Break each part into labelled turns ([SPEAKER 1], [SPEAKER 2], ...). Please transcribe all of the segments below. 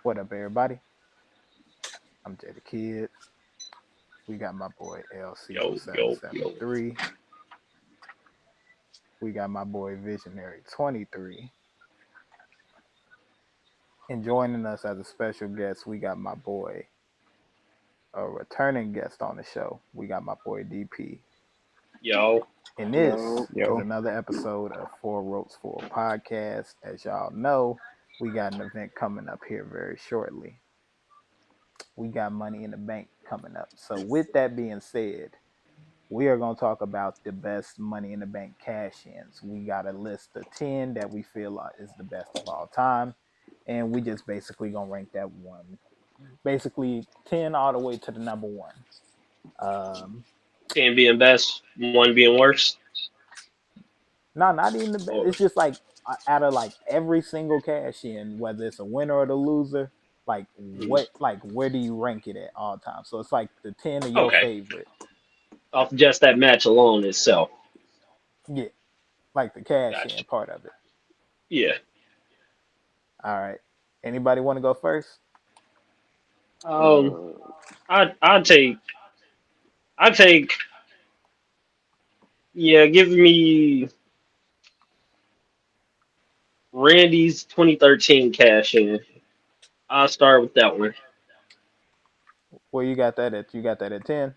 [SPEAKER 1] What up, everybody? I'm Jay the Kid. We got my boy LC from
[SPEAKER 2] Yo, yo, yo.
[SPEAKER 1] 773. We got my boy Visionary 23. And joining us as a special guest, we got my boy, a returning guest on the show. We got my boy DP.
[SPEAKER 2] Yo.
[SPEAKER 1] And this is
[SPEAKER 3] Yo.
[SPEAKER 1] another episode of Four Ropes for a Podcast. As y'all know, we got an event coming up here very shortly. We got Money in the Bank coming up. So with that being said, we are going to talk about the best Money in the Bank cash-ins. We got a list of 10 that we feel is the best of all time. And we just basically going to rank that one. Basically 10 all the way to the number one.
[SPEAKER 2] 10 being best, 1 being worst.
[SPEAKER 1] No, not even the best.
[SPEAKER 2] Or,
[SPEAKER 1] It's just like out of like every single cash-in, whether it's a winner or the loser, like where do you rank it at all time? So it's like the 10 of your
[SPEAKER 2] okay.
[SPEAKER 1] favorite.
[SPEAKER 2] Off just that match alone itself.
[SPEAKER 1] Yeah. Like the cash-in
[SPEAKER 2] Gotcha.
[SPEAKER 1] part of it.
[SPEAKER 2] Yeah.
[SPEAKER 1] All right. Anybody want to go first?
[SPEAKER 2] Um, I'd take, yeah, give me Randy's 2013 cash in. I'll start with that one.
[SPEAKER 1] Well, you got that at 10.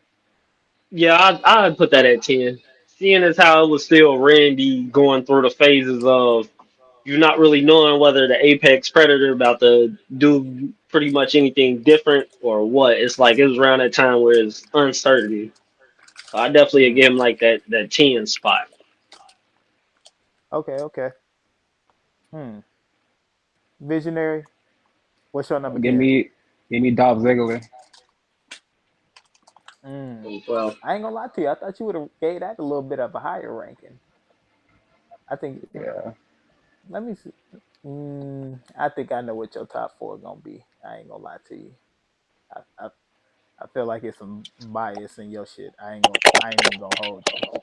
[SPEAKER 2] Yeah, I'd put that at 10. Seeing as how it was still Randy going through the phases of you're not really knowing whether the apex predator about to do pretty much anything different or what. It's like it was around that time where it's uncertainty. So I definitely give him like that 10 spot.
[SPEAKER 1] Okay. Hmm. Visionary. What's your number
[SPEAKER 3] Give
[SPEAKER 1] 10?
[SPEAKER 3] me give me Dolph Ziggler.
[SPEAKER 2] Well,
[SPEAKER 1] I ain't gonna lie to you. I thought you would have gave that a little bit of a higher ranking. I think.
[SPEAKER 3] Yeah.
[SPEAKER 1] Let me see. I think I know what your top four gonna be. I ain't gonna lie to you. I feel like it's some bias in your shit. I ain't even gonna hold you.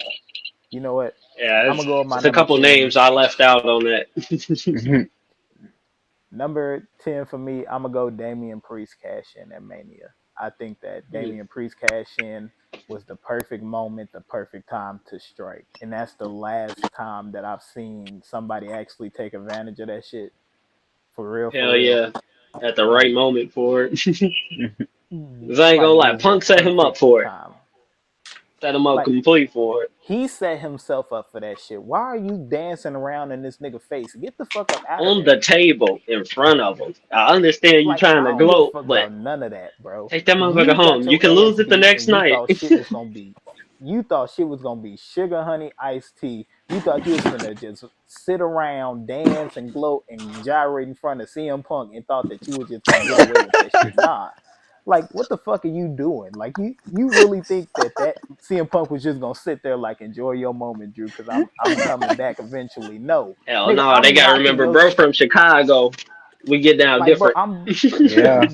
[SPEAKER 1] You know what?
[SPEAKER 2] yeah,
[SPEAKER 1] I'm gonna go with my
[SPEAKER 2] it's a
[SPEAKER 1] number
[SPEAKER 2] couple
[SPEAKER 1] 10.
[SPEAKER 2] names I left out on that.
[SPEAKER 1] Number 10 for me, I'm gonna go Damian Priest cash in at Mania. I think that Damian Priest cash in was the perfect moment, the perfect time to strike. And that's the last time that I've seen somebody actually take advantage of that shit. For real, for
[SPEAKER 2] Hell
[SPEAKER 1] real.
[SPEAKER 2] yeah. At the right
[SPEAKER 1] Like,
[SPEAKER 2] moment for it. 'Cause I ain't gonna
[SPEAKER 1] like it
[SPEAKER 2] lie,
[SPEAKER 1] was the
[SPEAKER 2] Punk set him up
[SPEAKER 1] perfect
[SPEAKER 2] for it.
[SPEAKER 1] time.
[SPEAKER 2] Set him up
[SPEAKER 1] Like
[SPEAKER 2] complete for it.
[SPEAKER 1] he set himself up for that shit. Why are you dancing around in this nigga face? Get the fuck up out of
[SPEAKER 2] On
[SPEAKER 1] there.
[SPEAKER 2] the table in front of him. I understand you
[SPEAKER 1] Like
[SPEAKER 2] trying
[SPEAKER 1] I
[SPEAKER 2] to
[SPEAKER 1] don't give a
[SPEAKER 2] gloat,
[SPEAKER 1] fuck
[SPEAKER 2] but
[SPEAKER 1] about none of that, bro.
[SPEAKER 2] take that motherfucker
[SPEAKER 1] You got
[SPEAKER 2] home. You
[SPEAKER 1] your
[SPEAKER 2] can
[SPEAKER 1] ass
[SPEAKER 2] lose it the
[SPEAKER 1] beat
[SPEAKER 2] next
[SPEAKER 1] and you
[SPEAKER 2] night.
[SPEAKER 1] thought shit was gonna be you thought shit was gonna be sugar honey iced tea. You thought you was finna just sit around, dance and gloat and gyrate in front of CM Punk and thought that you was just gonna get away with that shit. Nah. Like what the fuck are you doing? Like you really think that CM Punk was just gonna sit there like enjoy your moment, Drew, because I'm coming back eventually. No.
[SPEAKER 2] Hell
[SPEAKER 1] Nigga,
[SPEAKER 2] no, they
[SPEAKER 1] I'm
[SPEAKER 2] gotta
[SPEAKER 1] knocking
[SPEAKER 2] remember,
[SPEAKER 1] your
[SPEAKER 2] bro, from Chicago. We get down
[SPEAKER 1] like, bro,
[SPEAKER 2] different.
[SPEAKER 3] Yeah.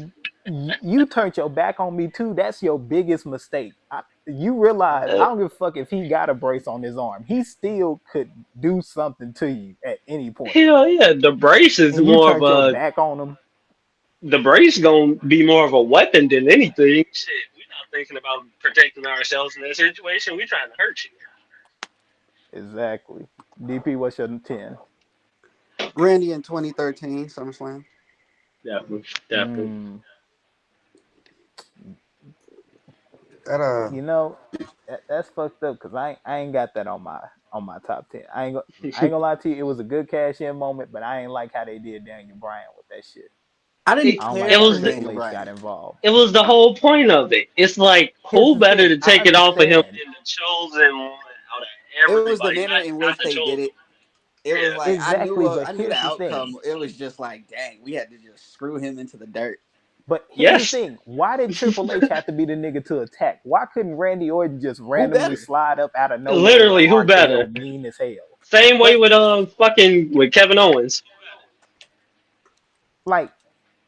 [SPEAKER 1] you turned your back on me too. That's your biggest mistake. You realize I don't give a fuck if he got a brace on his arm. He still could do something to you at any point.
[SPEAKER 2] Hell yeah, the brace is
[SPEAKER 1] And you
[SPEAKER 2] more of
[SPEAKER 1] turned your
[SPEAKER 2] a
[SPEAKER 1] back on him.
[SPEAKER 2] the brace gonna be more of a weapon than anything. Shit, we're not thinking about protecting ourselves in that situation. We trying to hurt you.
[SPEAKER 1] Exactly. DP, what's your 10?
[SPEAKER 4] Randy in 2013 SummerSlam.
[SPEAKER 2] Definitely, definitely.
[SPEAKER 1] Mm,
[SPEAKER 4] That
[SPEAKER 1] you know, that's fucked up because I ain't got that on my top 10. I ain't gonna lie to you. It was a good cash in moment, but I ain't like how they did Daniel Bryan with that shit.
[SPEAKER 4] I didn't
[SPEAKER 2] it,
[SPEAKER 1] I don't
[SPEAKER 2] it
[SPEAKER 1] like
[SPEAKER 4] care
[SPEAKER 1] how
[SPEAKER 4] for
[SPEAKER 2] was
[SPEAKER 1] Triple
[SPEAKER 4] Daniel
[SPEAKER 1] H got
[SPEAKER 4] Bryan.
[SPEAKER 1] involved.
[SPEAKER 2] it was the whole point of it. It's like
[SPEAKER 1] Here's
[SPEAKER 2] who
[SPEAKER 1] the
[SPEAKER 2] better
[SPEAKER 1] thing.
[SPEAKER 2] to
[SPEAKER 1] I
[SPEAKER 2] take it off of him
[SPEAKER 1] understand.
[SPEAKER 2] than the chosen one out of
[SPEAKER 4] It was the
[SPEAKER 2] everybody,
[SPEAKER 4] manner in
[SPEAKER 2] not
[SPEAKER 4] which
[SPEAKER 2] the
[SPEAKER 4] they did
[SPEAKER 2] chosen
[SPEAKER 4] it.
[SPEAKER 2] one.
[SPEAKER 4] It was like
[SPEAKER 1] Exactly, but
[SPEAKER 4] I knew the
[SPEAKER 1] here's the thing.
[SPEAKER 4] outcome. It was just like, dang, we had to just screw him into the dirt.
[SPEAKER 1] But here's the
[SPEAKER 2] Yes,
[SPEAKER 1] thing. Why did Triple H have to be the nigga to attack? Why couldn't Randy Orton just
[SPEAKER 4] Who
[SPEAKER 1] randomly
[SPEAKER 4] better?
[SPEAKER 1] slide up out of nowhere with an
[SPEAKER 2] literally, who better?
[SPEAKER 1] RKO mean as hell?
[SPEAKER 2] Same way
[SPEAKER 1] But
[SPEAKER 2] with fucking with Kevin Owens.
[SPEAKER 1] like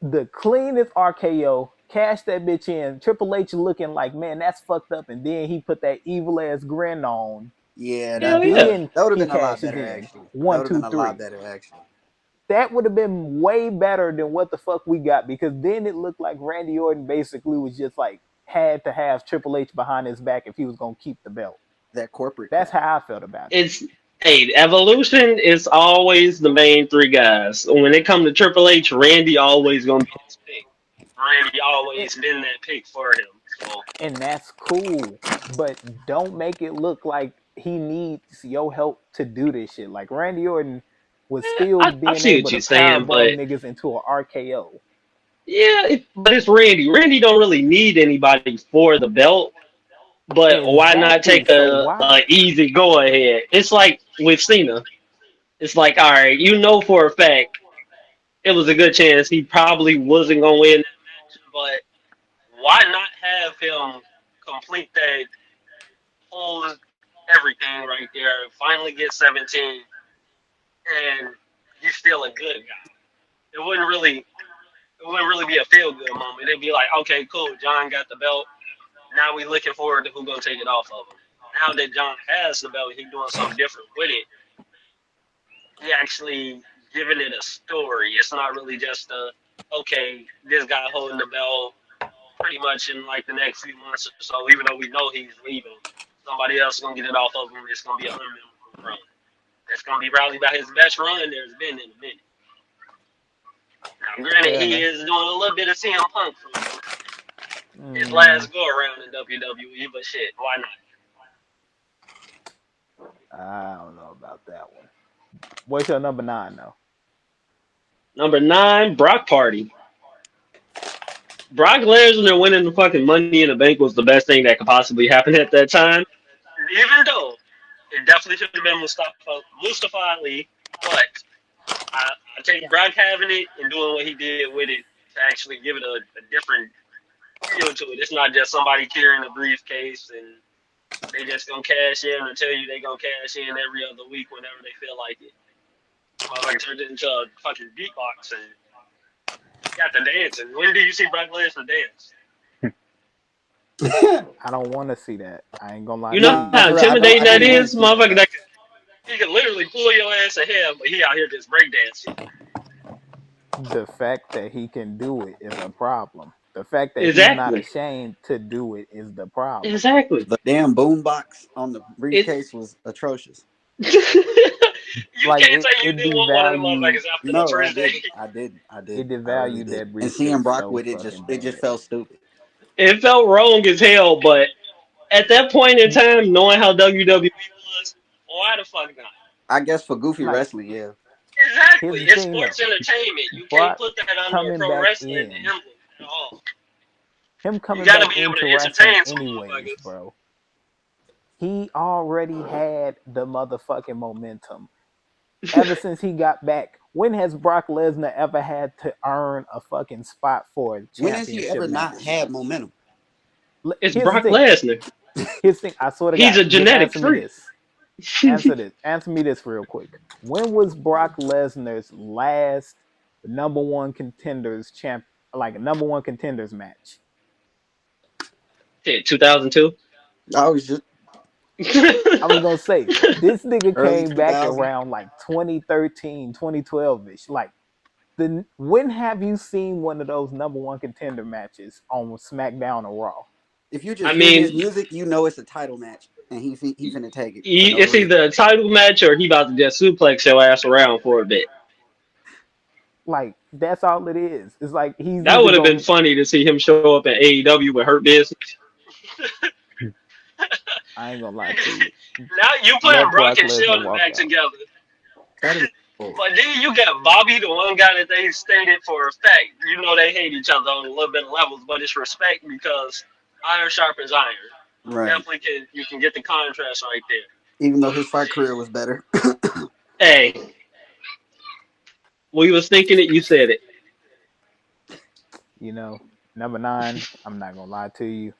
[SPEAKER 1] the cleanest RKO, cash that bitch in. Triple H looking like, man, that's fucked up. And then he put that evil ass grin on.
[SPEAKER 4] Yeah,
[SPEAKER 1] And
[SPEAKER 2] Hell yeah.
[SPEAKER 1] then
[SPEAKER 4] that would have
[SPEAKER 1] he
[SPEAKER 4] been a lot
[SPEAKER 1] cashes
[SPEAKER 4] better
[SPEAKER 1] in.
[SPEAKER 4] actually. That
[SPEAKER 1] One,
[SPEAKER 4] would have been
[SPEAKER 1] two,
[SPEAKER 4] a lot
[SPEAKER 1] three.
[SPEAKER 4] better actually.
[SPEAKER 1] That would have been way better than what the fuck we got, because then it looked like Randy Orton basically was just like had to have Triple H behind his back if he was gonna keep the belt.
[SPEAKER 4] That corporate
[SPEAKER 1] That's
[SPEAKER 4] crap.
[SPEAKER 1] how I felt about it.
[SPEAKER 2] It's hey, Evolution is always the main three guys. When it comes to Triple H, Randy always gonna be his pick. Randy
[SPEAKER 1] And,
[SPEAKER 2] always been that pick for him. So
[SPEAKER 1] and that's cool, but don't make it look like he needs your help to do this shit. Like Randy Orton was still
[SPEAKER 2] I
[SPEAKER 1] being
[SPEAKER 2] see
[SPEAKER 1] able
[SPEAKER 2] what
[SPEAKER 1] to
[SPEAKER 2] you're saying,
[SPEAKER 1] powerbomb
[SPEAKER 2] but
[SPEAKER 1] niggas into an RKO.
[SPEAKER 2] yeah, but it's Randy. Randy don't really need anybody for the belt. But why not
[SPEAKER 1] Exactly.
[SPEAKER 2] take
[SPEAKER 1] So
[SPEAKER 2] a
[SPEAKER 1] why?
[SPEAKER 2] easy go ahead? It's like with Cena. It's like, all right, you know for a fact it was a good chance he probably wasn't gonna win that match, but why not have him complete that whole everything right there? Finally get 17, and he's still a good guy. It wouldn't really, it wouldn't really be a feel good moment. It'd be like, okay, cool, John got the belt. Now we looking forward to who gonna take it off of him. Now that John has the belt, he doing something different with it. He actually giving it a story. It's not really just a okay, this guy holding the belt pretty much in like the next few months or so. Even though we know he's leaving, somebody else is gonna get it off of him. It's gonna be an unmemorable run. It's gonna be probably about his best run there's been in a minute. Now, granted,
[SPEAKER 1] Fair
[SPEAKER 2] he
[SPEAKER 1] enough.
[SPEAKER 2] is doing a little bit of CM Punk for his
[SPEAKER 1] Mm,
[SPEAKER 2] last go around in WWE, but shit, why not?
[SPEAKER 1] I don't know about that one. What's your number 9 though?
[SPEAKER 2] Number 9, Brock Party. Brock Lesnar winning the fucking Money in the Bank was the best thing that could possibly happen at that time. Even though it definitely should have been Mustafa Ali, but I take Brock having it and doing what he did with it to actually give it a different feel to it. It's not just somebody carrying a briefcase and they just gonna cash in or tell you they gonna cash in every other week whenever they feel like it. Motherfucker turned it into a fucking beatbox and got the dancing. When do you see Brock Lesnar dance?
[SPEAKER 1] I don't want to see that. I ain't gonna lie
[SPEAKER 2] You
[SPEAKER 1] to
[SPEAKER 2] know
[SPEAKER 4] No,
[SPEAKER 1] you.
[SPEAKER 2] how
[SPEAKER 4] for real,
[SPEAKER 2] intimidating
[SPEAKER 4] I
[SPEAKER 2] that
[SPEAKER 4] don't want to
[SPEAKER 2] is,
[SPEAKER 4] see that.
[SPEAKER 2] motherfucker. That he can literally pull your ass ahead, but he out here just breakdancing.
[SPEAKER 1] The fact that he can do it is a problem. The fact that he's not
[SPEAKER 2] Exactly.
[SPEAKER 1] ashamed to do it is the problem.
[SPEAKER 2] Exactly.
[SPEAKER 4] The damn boombox on the
[SPEAKER 2] It.
[SPEAKER 4] briefcase was atrocious.
[SPEAKER 2] You
[SPEAKER 1] Like
[SPEAKER 2] can't say you
[SPEAKER 1] it
[SPEAKER 2] didn't want one of them
[SPEAKER 1] devalued
[SPEAKER 2] motherfuckers after the
[SPEAKER 4] No, I
[SPEAKER 2] first day.
[SPEAKER 4] didn't. I didn't. I
[SPEAKER 1] it
[SPEAKER 4] didn't. I really
[SPEAKER 1] devalued
[SPEAKER 4] did.
[SPEAKER 1] that
[SPEAKER 4] And seeing
[SPEAKER 1] briefcase
[SPEAKER 4] Brock
[SPEAKER 1] so
[SPEAKER 4] with
[SPEAKER 1] fucking
[SPEAKER 4] it just
[SPEAKER 1] bad.
[SPEAKER 4] felt stupid.
[SPEAKER 2] It felt wrong as hell, but at that point in time, knowing how WWE was, why the fuck not?
[SPEAKER 4] I guess for goofy
[SPEAKER 1] Like,
[SPEAKER 4] wrestling, yeah.
[SPEAKER 2] Exactly.
[SPEAKER 1] here's the
[SPEAKER 2] It's
[SPEAKER 1] thing
[SPEAKER 2] sports
[SPEAKER 1] though.
[SPEAKER 2] entertainment. You can't
[SPEAKER 1] Brock
[SPEAKER 2] put that under a
[SPEAKER 1] coming
[SPEAKER 2] pro
[SPEAKER 1] back
[SPEAKER 2] wrestling
[SPEAKER 1] in,
[SPEAKER 2] emblem at all.
[SPEAKER 1] him
[SPEAKER 2] You
[SPEAKER 1] coming
[SPEAKER 2] got to
[SPEAKER 1] back
[SPEAKER 2] be able
[SPEAKER 1] into
[SPEAKER 2] to
[SPEAKER 1] wrestling
[SPEAKER 2] entertain some
[SPEAKER 1] anyways,
[SPEAKER 2] motherfuckers.
[SPEAKER 1] bro. He already had the motherfucking momentum. Ever since he got back, when has Brock Lesnar ever had to earn a fucking spot for a
[SPEAKER 4] When has he
[SPEAKER 1] championship
[SPEAKER 4] ever not
[SPEAKER 1] match?
[SPEAKER 4] had momentum?
[SPEAKER 2] It's
[SPEAKER 1] Here's the
[SPEAKER 2] Brock
[SPEAKER 1] thing.
[SPEAKER 2] Lesnar.
[SPEAKER 1] Here's the thing. I swear to
[SPEAKER 2] He's
[SPEAKER 1] God,
[SPEAKER 2] a
[SPEAKER 1] just
[SPEAKER 2] genetic
[SPEAKER 1] answer me
[SPEAKER 2] freak.
[SPEAKER 1] this. Answer this. Answer me this real quick. When was Brock Lesnar's last number one contenders champ, like a number one contenders match?
[SPEAKER 2] Shit, 2002.
[SPEAKER 4] I was just
[SPEAKER 1] I was gonna say this nigga
[SPEAKER 4] early
[SPEAKER 1] came back
[SPEAKER 4] 2000.
[SPEAKER 1] around like 2013, 2012 ish. Like the when have you seen one of those number one contender matches on SmackDown or Raw?
[SPEAKER 4] If you
[SPEAKER 2] I
[SPEAKER 4] just hear his
[SPEAKER 2] mean,
[SPEAKER 4] music, you know it's a title match, and he finna take it for no
[SPEAKER 2] it's
[SPEAKER 4] reason.
[SPEAKER 2] either a title match or he about to just suplex your ass around for a bit.
[SPEAKER 1] Like that's all it is. It's like he's
[SPEAKER 2] That
[SPEAKER 1] either
[SPEAKER 2] would have been
[SPEAKER 1] gonna
[SPEAKER 2] funny to see him show up in AEW with Hurt Business.
[SPEAKER 1] I ain't gonna lie to you.
[SPEAKER 2] Now you putting
[SPEAKER 1] Let
[SPEAKER 2] Brock
[SPEAKER 1] Brock
[SPEAKER 2] and
[SPEAKER 1] Lesnar
[SPEAKER 2] Sheldon
[SPEAKER 1] walk
[SPEAKER 2] back
[SPEAKER 1] out.
[SPEAKER 2] together.
[SPEAKER 4] That is bull.
[SPEAKER 2] But then you got Bobby, the one guy that they stated for a fact. You know they hate each other on a little bit of levels, but it's respect because iron sharpens iron.
[SPEAKER 4] Right.
[SPEAKER 2] Definitely can you can get the contrast right there.
[SPEAKER 4] Even though his fight career was better.
[SPEAKER 2] Hey, we was thinking it, you said it.
[SPEAKER 1] You know, number 9, I'm not gonna lie to you.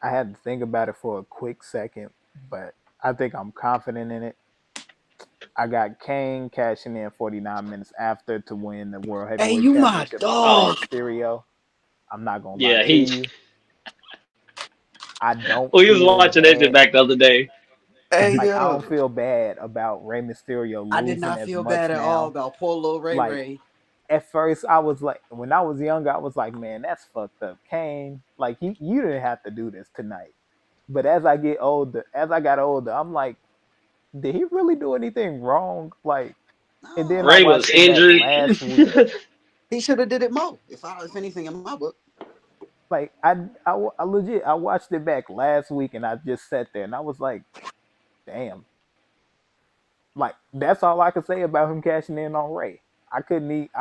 [SPEAKER 1] I had to think about it for a quick second, but I think I'm confident in it. I got Kane cashing in 49 minutes after to win the World
[SPEAKER 4] Hey,
[SPEAKER 1] Heavyweight
[SPEAKER 4] you my
[SPEAKER 1] Championship off of Rey
[SPEAKER 2] Oh,
[SPEAKER 4] dog.
[SPEAKER 1] Mysterio. I'm not gonna lie
[SPEAKER 2] yeah,
[SPEAKER 1] to
[SPEAKER 2] he.
[SPEAKER 1] you. I don't
[SPEAKER 2] We was
[SPEAKER 1] feel
[SPEAKER 2] watching that shit
[SPEAKER 1] bad.
[SPEAKER 2] back the other day.
[SPEAKER 4] Hey
[SPEAKER 1] Like I
[SPEAKER 4] yo,
[SPEAKER 1] don't feel bad about Rey Mysterio
[SPEAKER 4] I did
[SPEAKER 1] losing
[SPEAKER 4] not
[SPEAKER 1] as
[SPEAKER 4] feel bad
[SPEAKER 1] much
[SPEAKER 4] at all
[SPEAKER 1] now.
[SPEAKER 4] about Polo Ray
[SPEAKER 1] Like
[SPEAKER 4] Ray.
[SPEAKER 1] at first I was like, when I was younger, I was like, man, that's fucked up. Kane, like you didn't have to do this tonight. But as I got older, I'm like, did he really do anything wrong? Like, and then I
[SPEAKER 4] No,
[SPEAKER 2] Ray was
[SPEAKER 1] watched it back
[SPEAKER 2] injured.
[SPEAKER 1] last week.
[SPEAKER 4] he should have did it more. If anything, in my book.
[SPEAKER 1] Like I legit I watched it back last week and I just sat there and I was like, damn. Like that's all I could say about him cashing in on Ray. I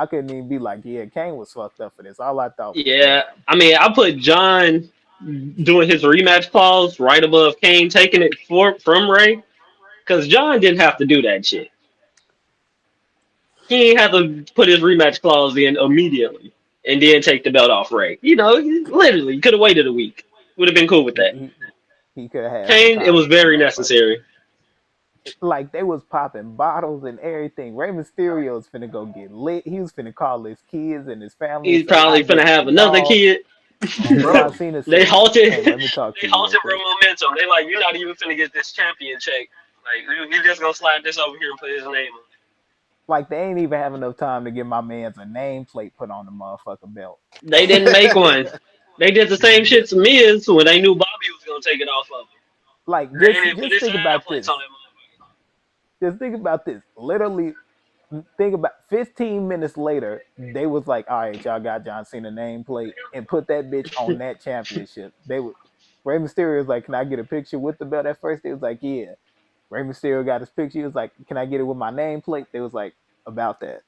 [SPEAKER 1] couldn't even be like, yeah, Kane was fucked up for this. All I thought was,
[SPEAKER 2] Yeah,
[SPEAKER 1] damn.
[SPEAKER 2] I mean, I put John doing his rematch clause right above Kane taking it from Ray because John didn't have to do that shit. He ain't have to put his rematch clause in immediately and then take the belt off Ray. You know, literally could have waited a week. Would have been cool with
[SPEAKER 1] He
[SPEAKER 2] that.
[SPEAKER 1] he could have had some
[SPEAKER 2] Kane, it
[SPEAKER 1] time
[SPEAKER 2] was
[SPEAKER 1] with that
[SPEAKER 2] very
[SPEAKER 1] motherfucker.
[SPEAKER 2] necessary.
[SPEAKER 1] Like they was popping bottles and everything. Rey Mysterio was finna go get lit. He was finna call his kids and his family and
[SPEAKER 2] He's
[SPEAKER 1] say, I
[SPEAKER 2] probably
[SPEAKER 1] did
[SPEAKER 2] finna
[SPEAKER 1] it for
[SPEAKER 2] have another
[SPEAKER 1] y'all.
[SPEAKER 2] kid.
[SPEAKER 4] Oh,
[SPEAKER 1] And John
[SPEAKER 4] bro.
[SPEAKER 1] Cena
[SPEAKER 2] They
[SPEAKER 1] said,
[SPEAKER 2] halted.
[SPEAKER 1] hey, let me talk
[SPEAKER 2] They
[SPEAKER 1] to you real
[SPEAKER 2] halted
[SPEAKER 1] quick.
[SPEAKER 2] real momentum. They like, you're not even finna get this champion check. Like, you just gonna slide this over here and put his name on.
[SPEAKER 1] Like they ain't even have enough time to give my man's a nameplate put on the motherfucking belt.
[SPEAKER 2] They didn't make one. They did the same shit to Miz when they knew Bobby was gonna take it off of him.
[SPEAKER 1] Like
[SPEAKER 2] They didn't put
[SPEAKER 1] just
[SPEAKER 2] his
[SPEAKER 1] think about
[SPEAKER 2] nameplates
[SPEAKER 1] this.
[SPEAKER 2] on that
[SPEAKER 1] Just think about this. Literally, think about 15 minutes later, they was like, all right, y'all got John Cena nameplate and put that bitch on that championship. They would Rey Mysterio was like, can I get a picture with the belt? At first, they was like, yeah. Rey Mysterio got his picture. He was like, can I get it with my nameplate? They was like, about that.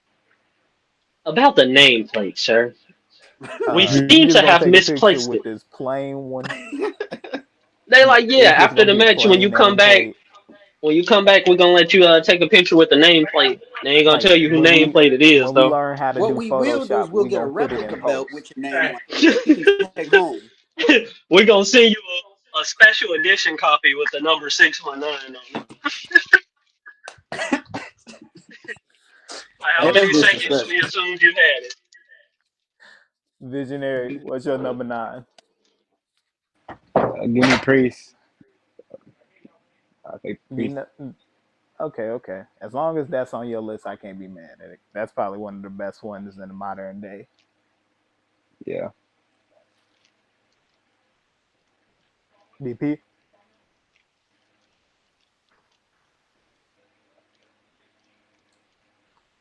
[SPEAKER 2] about the nameplate, sir. We
[SPEAKER 1] You
[SPEAKER 2] seem
[SPEAKER 1] just
[SPEAKER 2] to
[SPEAKER 1] gonna
[SPEAKER 2] have
[SPEAKER 1] take a picture
[SPEAKER 2] misplaced
[SPEAKER 1] with
[SPEAKER 2] it.
[SPEAKER 1] this plain one.
[SPEAKER 2] They like, yeah,
[SPEAKER 1] It's just
[SPEAKER 2] after
[SPEAKER 1] gonna
[SPEAKER 2] the
[SPEAKER 1] be a
[SPEAKER 2] match,
[SPEAKER 1] plain nameplate.
[SPEAKER 2] when you come back, we're gonna let you take a picture with the nameplate. They ain't gonna
[SPEAKER 1] Like
[SPEAKER 2] tell you who nameplate it is
[SPEAKER 1] when we
[SPEAKER 2] though.
[SPEAKER 1] learn how to
[SPEAKER 4] What
[SPEAKER 1] do
[SPEAKER 4] we will do is
[SPEAKER 1] Photoshop,
[SPEAKER 4] we'll
[SPEAKER 1] we
[SPEAKER 4] get a
[SPEAKER 1] gonna put it in
[SPEAKER 4] replica belt
[SPEAKER 1] post.
[SPEAKER 4] with your name on it that you can take home.
[SPEAKER 2] We're gonna send you a special edition copy with the number 619 on it. Like, how
[SPEAKER 1] Hey,
[SPEAKER 4] That's
[SPEAKER 2] many seconds
[SPEAKER 4] disrespectful.
[SPEAKER 2] we assumed you had it?
[SPEAKER 1] Visionary, what's your number 9?
[SPEAKER 3] Give me Priest. I think
[SPEAKER 1] You
[SPEAKER 3] Priest.
[SPEAKER 1] know, okay, okay. As long as that's on your list, I can't be mad at it. That's probably one of the best ones in the modern day.
[SPEAKER 3] Yeah.
[SPEAKER 1] DP,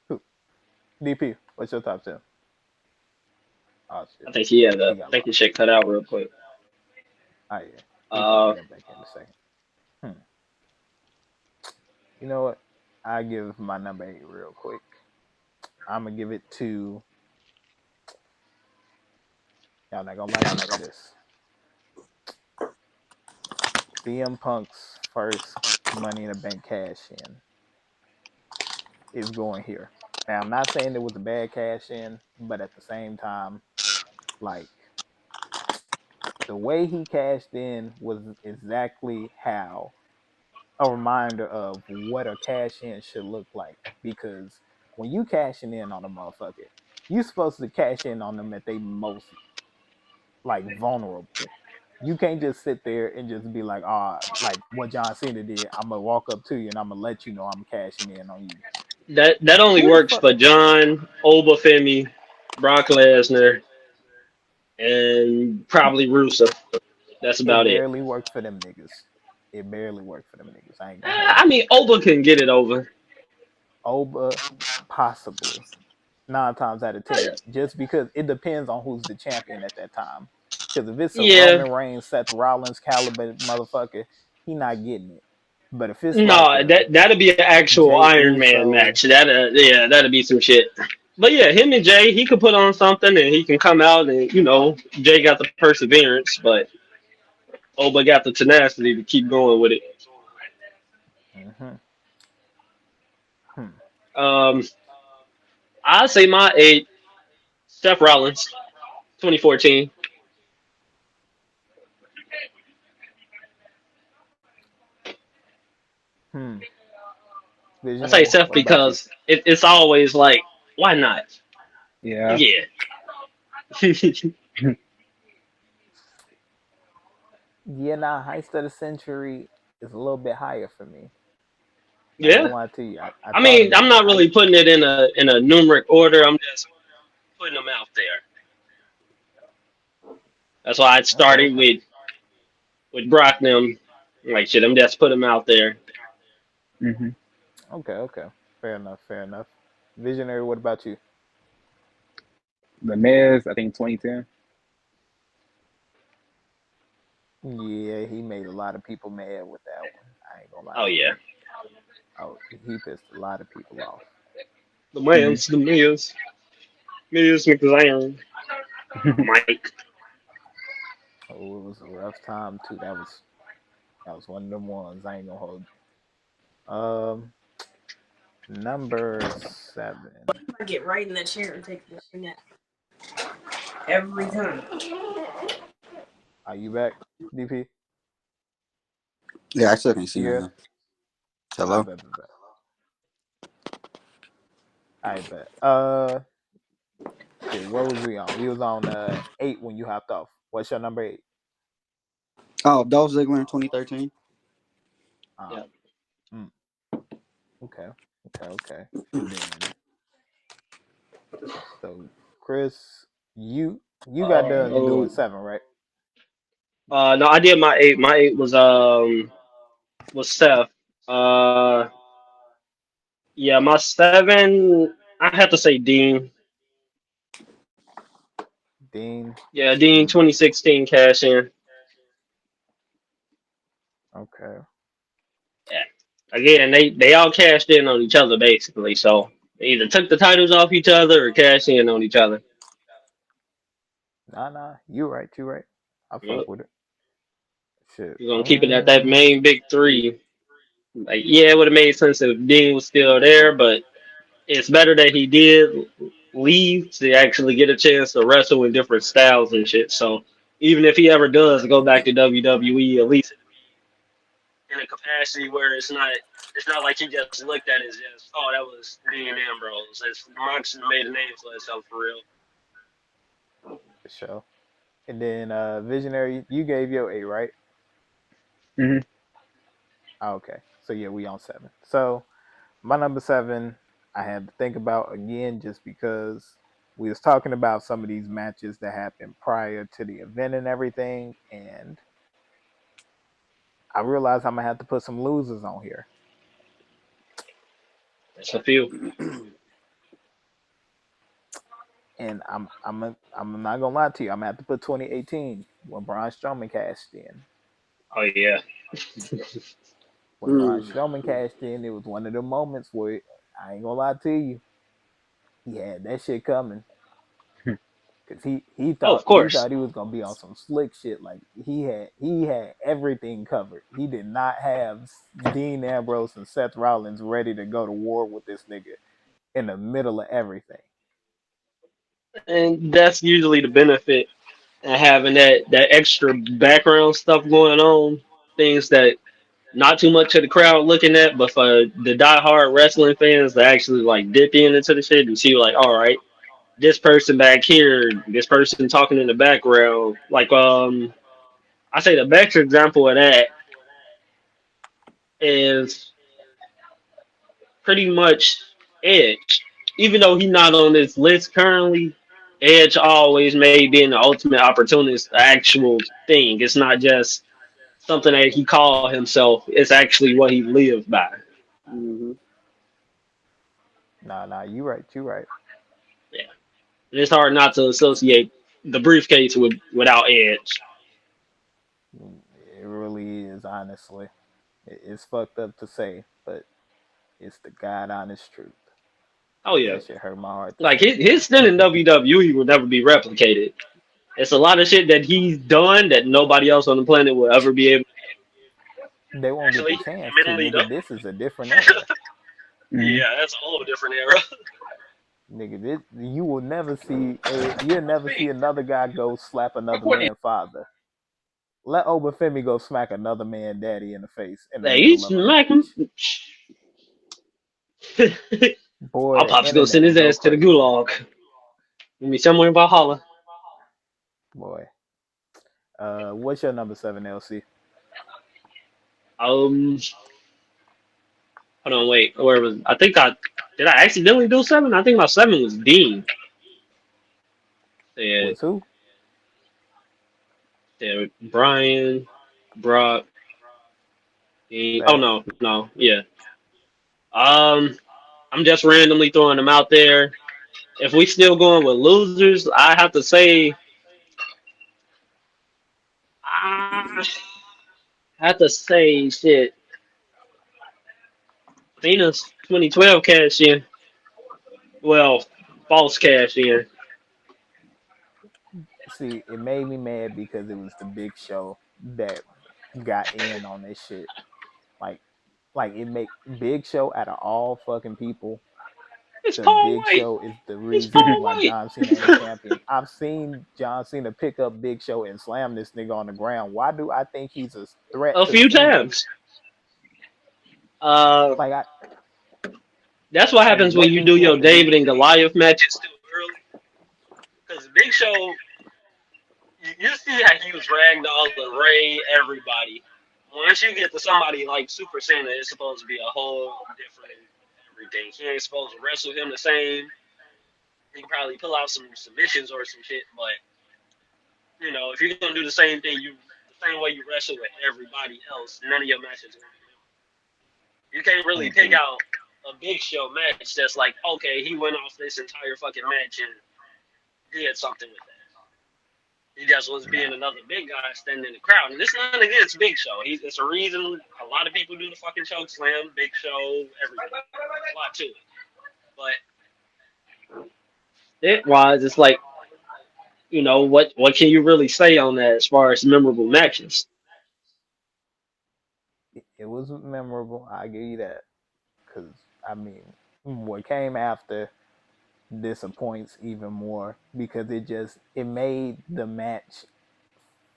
[SPEAKER 1] who? DP, what's your top 10? Oh
[SPEAKER 2] I
[SPEAKER 1] shit,
[SPEAKER 2] think he had
[SPEAKER 1] he
[SPEAKER 2] a. I
[SPEAKER 1] got
[SPEAKER 2] think his
[SPEAKER 1] lost.
[SPEAKER 2] shit cut out real quick.
[SPEAKER 1] Oh yeah, he probably
[SPEAKER 2] Uh,
[SPEAKER 1] got back in a second. Hmm. You know what? I give my number 8 real quick. I'm gonna give it to. Y'all not gonna like me for this. CM Punk's first Money in the Bank cash in is going here. Now I'm not saying it was a bad cash in, but at the same time, like the way he cashed in was exactly how a reminder of what a cash in should look like. Because when you cashing in on a motherfucker, you supposed to cash in on them at they most like vulnerable. You can't just sit there and just be like, ah, like what John Cena did. I'm gonna walk up to you and I'm gonna let you know I'm cashing in on you.
[SPEAKER 2] that only
[SPEAKER 1] Who the
[SPEAKER 2] works
[SPEAKER 1] fuck?
[SPEAKER 2] for John, Obafemi, Brock Lesnar, and probably Rusev. That's
[SPEAKER 1] It
[SPEAKER 2] about it.
[SPEAKER 1] barely worked for them niggas. It barely worked for them niggas. I ain't gonna hold
[SPEAKER 2] I
[SPEAKER 1] you.
[SPEAKER 2] mean, Oba can get it over.
[SPEAKER 1] Oba, possibly. 9 times out of 10, just because it depends on who's the champion at that time. Because if it's a
[SPEAKER 2] Yeah,
[SPEAKER 1] Roman Reigns, Seth Rollins caliber motherfucker, he not getting it. But if it's like
[SPEAKER 2] no,
[SPEAKER 1] a
[SPEAKER 2] that'd be an actual
[SPEAKER 1] Jay
[SPEAKER 2] Iron Man
[SPEAKER 1] Uso,
[SPEAKER 2] match. That'd be some shit. But yeah, him and Jay, he could put on something and he can come out and Jay got the perseverance, but Oba got the tenacity to keep going with it.
[SPEAKER 1] mm-hmm, hmm,
[SPEAKER 2] Um, I say my 8, Seth Rollins, 2014.
[SPEAKER 1] hmm.
[SPEAKER 2] I say
[SPEAKER 1] Visionary,
[SPEAKER 2] Seth
[SPEAKER 1] what about you?
[SPEAKER 2] because it's always like, why not?
[SPEAKER 3] Yeah.
[SPEAKER 2] Yeah.
[SPEAKER 1] Yeah, nah, Heist of the Century. is a little bit higher for me. I ain't
[SPEAKER 2] Yeah.
[SPEAKER 1] gonna lie to you. I
[SPEAKER 2] I
[SPEAKER 1] thought
[SPEAKER 2] mean,
[SPEAKER 1] of
[SPEAKER 2] I'm not
[SPEAKER 1] I
[SPEAKER 2] really putting it in a numeric order. I'm just putting them out there. That's why I
[SPEAKER 1] okay,
[SPEAKER 2] started
[SPEAKER 1] okay.
[SPEAKER 2] with Brock them. Like shit, I'm just put them out there.
[SPEAKER 3] Hmm.
[SPEAKER 1] Okay, okay. Fair enough, fair enough. Visionary, what about you?
[SPEAKER 3] The Miz, I think 2010.
[SPEAKER 1] Yeah, he made a lot of people mad with that one. I ain't gonna lie
[SPEAKER 2] Oh
[SPEAKER 1] to you.
[SPEAKER 2] yeah,
[SPEAKER 1] Oh, he pissed a lot of people off.
[SPEAKER 2] the
[SPEAKER 3] Hmm.
[SPEAKER 2] man's the Miz McZion, Mike.
[SPEAKER 1] Oh, it was a rough time too. That was one of them ones. I ain't gonna hold you. Number 7.
[SPEAKER 5] I get right in that chair and take a nap every
[SPEAKER 1] Oh,
[SPEAKER 5] time.
[SPEAKER 1] are you back, DP?
[SPEAKER 4] Yeah, I still can see
[SPEAKER 1] You
[SPEAKER 4] you
[SPEAKER 1] here?
[SPEAKER 4] now.
[SPEAKER 1] I
[SPEAKER 4] Hello.
[SPEAKER 1] bet, bet, bet. I bet. Shit. What was we on? We was on 8 when you hopped off. What's your number 8?
[SPEAKER 4] Oh, Dolph Ziggler in 2013.
[SPEAKER 1] Um.
[SPEAKER 2] Yeah.
[SPEAKER 1] mm, okay. Okay. Okay. And then so Chris, you got done doing
[SPEAKER 2] Oh,
[SPEAKER 1] 7, right?
[SPEAKER 2] no, I did my 8. My 8 was Seth. Yeah, my 7. I have to say Dean.
[SPEAKER 1] Dean.
[SPEAKER 2] Yeah, Dean
[SPEAKER 1] Mm,
[SPEAKER 2] 2016 cash in.
[SPEAKER 1] okay.
[SPEAKER 2] Yeah. Again, they all cashed in on each other basically. So they either took the titles off each other or cashed in on each other.
[SPEAKER 1] Nah, nah. You right. You right. I
[SPEAKER 2] Yep.
[SPEAKER 1] fuck with it. Shit.
[SPEAKER 2] You're gonna keep it at that main big three. Like, yeah, it would have made sense if Dean was still there, but it's better that he did leave to actually get a chance to wrestle in different styles and shit. So even if he ever does go back to WWE, at least it'll be in a capacity where it's not like he just looked at it as just, oh, that was Dean Ambrose. It's Mox made a name for himself for real.
[SPEAKER 1] For sure. And then Visionary, you gave your 8, right?
[SPEAKER 3] Hmm.
[SPEAKER 1] Oh, okay. So yeah, we on 7. So my number 7, I had to think about again just because we was talking about some of these matches that happened prior to the event and everything, and I realized I'm gonna have to put some losers on here.
[SPEAKER 2] That's a few.
[SPEAKER 1] And I'm not gonna lie to you, I'm gonna have to put 2018 when Braun Strowman cashed in.
[SPEAKER 2] Oh yeah.
[SPEAKER 1] When Braun
[SPEAKER 4] Mm.
[SPEAKER 1] Strowman cashed in, it was one of the moments where I ain't gonna lie to you, he had that shit coming. Cause he
[SPEAKER 2] Oh,
[SPEAKER 1] thought
[SPEAKER 2] of
[SPEAKER 1] he
[SPEAKER 2] course.
[SPEAKER 1] thought he was gonna be on some slick shit. Like he had everything covered. He did not have Dean Ambrose and Seth Rollins ready to go to war with this nigga in the middle of everything.
[SPEAKER 2] And that's usually the benefit and having that extra background stuff going on, things that not too much of the crowd looking at, but for the diehard wrestling fans to actually like dip in into the shit and see like, all right, this person back here, this person talking in the background, like I say the best example of that is pretty much Edge. Even though he's not on this list currently, Edge always made being the ultimate opportunist the actual thing. It's not just something that he called himself. It's actually what he lived by.
[SPEAKER 4] Hmm.
[SPEAKER 1] Nah, you right, you right.
[SPEAKER 2] Yeah. And it's hard not to associate the briefcase without Edge.
[SPEAKER 1] It really is, honestly. It's fucked up to say, but it's the god honest truth.
[SPEAKER 2] Oh yeah.
[SPEAKER 1] That shit hurt my heart to
[SPEAKER 2] Like
[SPEAKER 1] say,
[SPEAKER 2] his stint in WWE will never be replicated. It's a lot of shit that he's done that nobody else on the planet will ever be able to
[SPEAKER 1] they won't get the
[SPEAKER 2] actually
[SPEAKER 1] chance to,
[SPEAKER 2] admittedly
[SPEAKER 1] nigga.
[SPEAKER 2] though.
[SPEAKER 1] This is a different era.
[SPEAKER 3] Hmm.
[SPEAKER 2] Yeah, that's a whole different era.
[SPEAKER 1] Nigga, you will never see you'll never see another guy go slap another man father. Let Obafemi go smack another man daddy in the face in the
[SPEAKER 2] Like he's
[SPEAKER 1] middle of a
[SPEAKER 2] smacking.
[SPEAKER 1] match.
[SPEAKER 2] Our
[SPEAKER 1] Boy, the
[SPEAKER 2] pops gonna
[SPEAKER 1] internet
[SPEAKER 2] send
[SPEAKER 1] will
[SPEAKER 2] his
[SPEAKER 1] go
[SPEAKER 2] ass to the
[SPEAKER 1] crazy.
[SPEAKER 2] gulag. Give me somewhere in Valhalla.
[SPEAKER 1] Boy. What's your number 7, LC?
[SPEAKER 2] Um, hold on, wait. Where was I think I did I accidentally do 7? I think my 7 was Dean. Said
[SPEAKER 1] Was who?
[SPEAKER 2] said Brian, Brock, Dean. Oh
[SPEAKER 1] Seth.
[SPEAKER 2] no, yeah. Um, I'm just randomly throwing them out there. If we still going with losers, I have to say, I have to say, shit. Cena's 2012 cash in. Well, false cash in.
[SPEAKER 1] See, it made me mad because it was the Big Show that got in on this shit. Like, it make Big Show out of all fucking people.
[SPEAKER 2] It's
[SPEAKER 1] The
[SPEAKER 2] Paul
[SPEAKER 1] Big
[SPEAKER 2] White.
[SPEAKER 1] Show is the
[SPEAKER 2] It's
[SPEAKER 1] reason
[SPEAKER 2] Paul
[SPEAKER 1] why
[SPEAKER 2] White.
[SPEAKER 1] John Cena ain't champion. I've seen John Cena pick up Big Show and slam this nigga on the ground. Why do I think he's a threat
[SPEAKER 2] A
[SPEAKER 1] to
[SPEAKER 2] few
[SPEAKER 1] Cena?
[SPEAKER 2] times. Uh,
[SPEAKER 1] Like I
[SPEAKER 2] that's what
[SPEAKER 1] like
[SPEAKER 2] happens when
[SPEAKER 1] what
[SPEAKER 2] you
[SPEAKER 1] do
[SPEAKER 2] do
[SPEAKER 1] he
[SPEAKER 2] your
[SPEAKER 1] have to do?
[SPEAKER 2] David and Goliath matches too early. Because Big Show, you see how he was ragdoll the Ray, everybody. Once you get to somebody like Super Cena, it's supposed to be a whole different everything. He ain't supposed to wrestle him the same. He can probably pull out some submissions or some shit, but if you're gonna do the same thing, the same way you wrestle with everybody else, none of your matches are gonna be memorable. You can't really pick
[SPEAKER 4] Mhm.
[SPEAKER 2] out a Big Show match that's like, okay, he went off this entire fucking match and did something with that. He just was being
[SPEAKER 1] Nah.
[SPEAKER 2] another big guy standing in the crowd. And this is nothing against Big Show. It's a reason a lot of people do the fucking choke slam, Big Show, everything. There's a lot to it. But it wise, it's like, what can you really say on that as far as memorable matches?
[SPEAKER 1] It was memorable. I give you that. Cause I mean, what came after disappoints even more because it made the match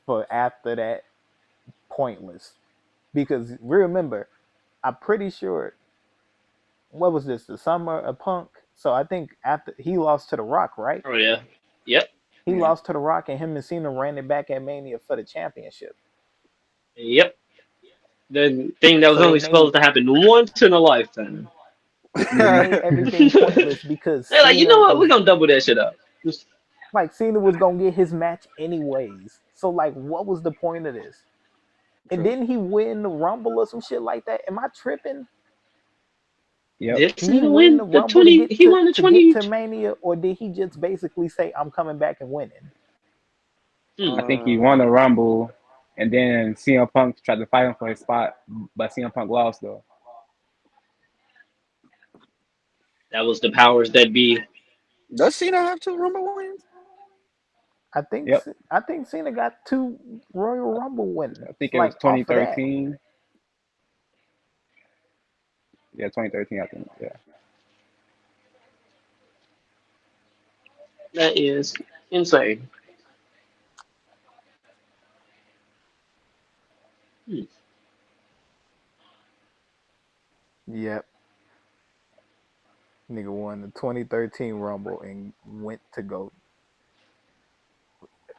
[SPEAKER 1] for after that pointless. Because remember, I'm pretty sure what was this, the summer of Punk? So I think after he lost to The Rock, right?
[SPEAKER 2] Oh yeah. Yep.
[SPEAKER 1] He
[SPEAKER 4] Yeah.
[SPEAKER 1] lost to The Rock and him and Cena ran it back at Mania for the championship.
[SPEAKER 2] Yep. The thing that was
[SPEAKER 1] So
[SPEAKER 2] only supposed to happen once in a lifetime.
[SPEAKER 1] it made everything pointless because
[SPEAKER 2] They're like, you
[SPEAKER 1] Cena
[SPEAKER 2] know what?
[SPEAKER 1] was
[SPEAKER 2] We're gonna double that shit up. Just
[SPEAKER 1] like Cena was gonna get his match anyways. So like what was the point of this? And
[SPEAKER 4] True.
[SPEAKER 1] didn't he win the Rumble or some shit like that? Am I tripping?
[SPEAKER 3] Yep.
[SPEAKER 2] did
[SPEAKER 1] Did he
[SPEAKER 2] Cena
[SPEAKER 1] win
[SPEAKER 2] win
[SPEAKER 1] the
[SPEAKER 2] the
[SPEAKER 1] Rumble
[SPEAKER 2] 20? He won the
[SPEAKER 1] to get
[SPEAKER 2] 20.
[SPEAKER 1] to Mania, or did he just basically say I'm coming back and winning?
[SPEAKER 2] Hmm.
[SPEAKER 3] I think he won the Rumble, and then CM Punk tried to fight him for his spot, but CM Punk lost though.
[SPEAKER 2] That was the powers that be.
[SPEAKER 4] Does Cena have two Rumble wins?
[SPEAKER 1] I think
[SPEAKER 3] Yep.
[SPEAKER 1] I think Cena got 2 Royal Rumble wins
[SPEAKER 3] I think it was
[SPEAKER 1] like off of that.
[SPEAKER 3] 2013. Yeah, 2013. I think. Yeah.
[SPEAKER 2] That is insane. Hmm.
[SPEAKER 1] Yep, nigga won the 2013 Rumble and went to go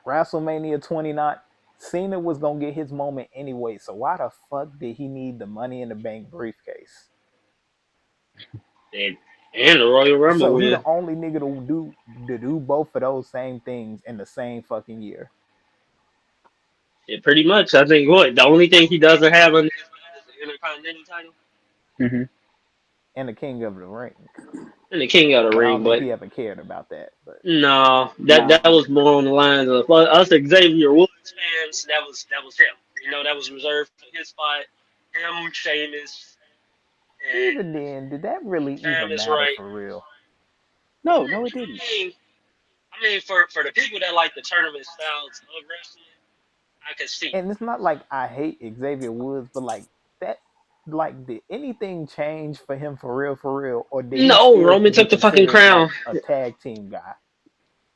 [SPEAKER 1] WrestleMania 29. Cena was gonna get his moment anyway, so why the fuck did he need the Money in the Bank briefcase?
[SPEAKER 2] And, and the Royal Rumble
[SPEAKER 1] So he the
[SPEAKER 2] win.
[SPEAKER 1] only nigga to do both of those same things in the same fucking year.
[SPEAKER 2] Yeah, pretty much. I think what the only thing he doesn't have on his belt is the Intercontinental title
[SPEAKER 3] Hmm.
[SPEAKER 1] And the King of the Ring.
[SPEAKER 2] and the King of the
[SPEAKER 1] But I
[SPEAKER 2] Ring.
[SPEAKER 1] don't think
[SPEAKER 2] But
[SPEAKER 1] he ever cared about that. But
[SPEAKER 2] no, that
[SPEAKER 4] Nah.
[SPEAKER 2] was more on the lines of well, us Xavier Woods fans. That was him. That was reserved for his spot. Him, Sheamus, and
[SPEAKER 1] even then, did that really
[SPEAKER 2] time
[SPEAKER 1] even
[SPEAKER 2] is
[SPEAKER 1] matter
[SPEAKER 2] right.
[SPEAKER 1] for real?
[SPEAKER 4] No, it didn't.
[SPEAKER 2] I mean, for the people that like the tournament styles of wrestling, I could see.
[SPEAKER 1] And it's not like I hate Xavier Woods, but like that, like did anything change for him for real, or did he
[SPEAKER 2] No,
[SPEAKER 1] still
[SPEAKER 2] Roman
[SPEAKER 1] be
[SPEAKER 2] took the fucking
[SPEAKER 1] considered
[SPEAKER 2] crown.
[SPEAKER 1] like a tag team guy?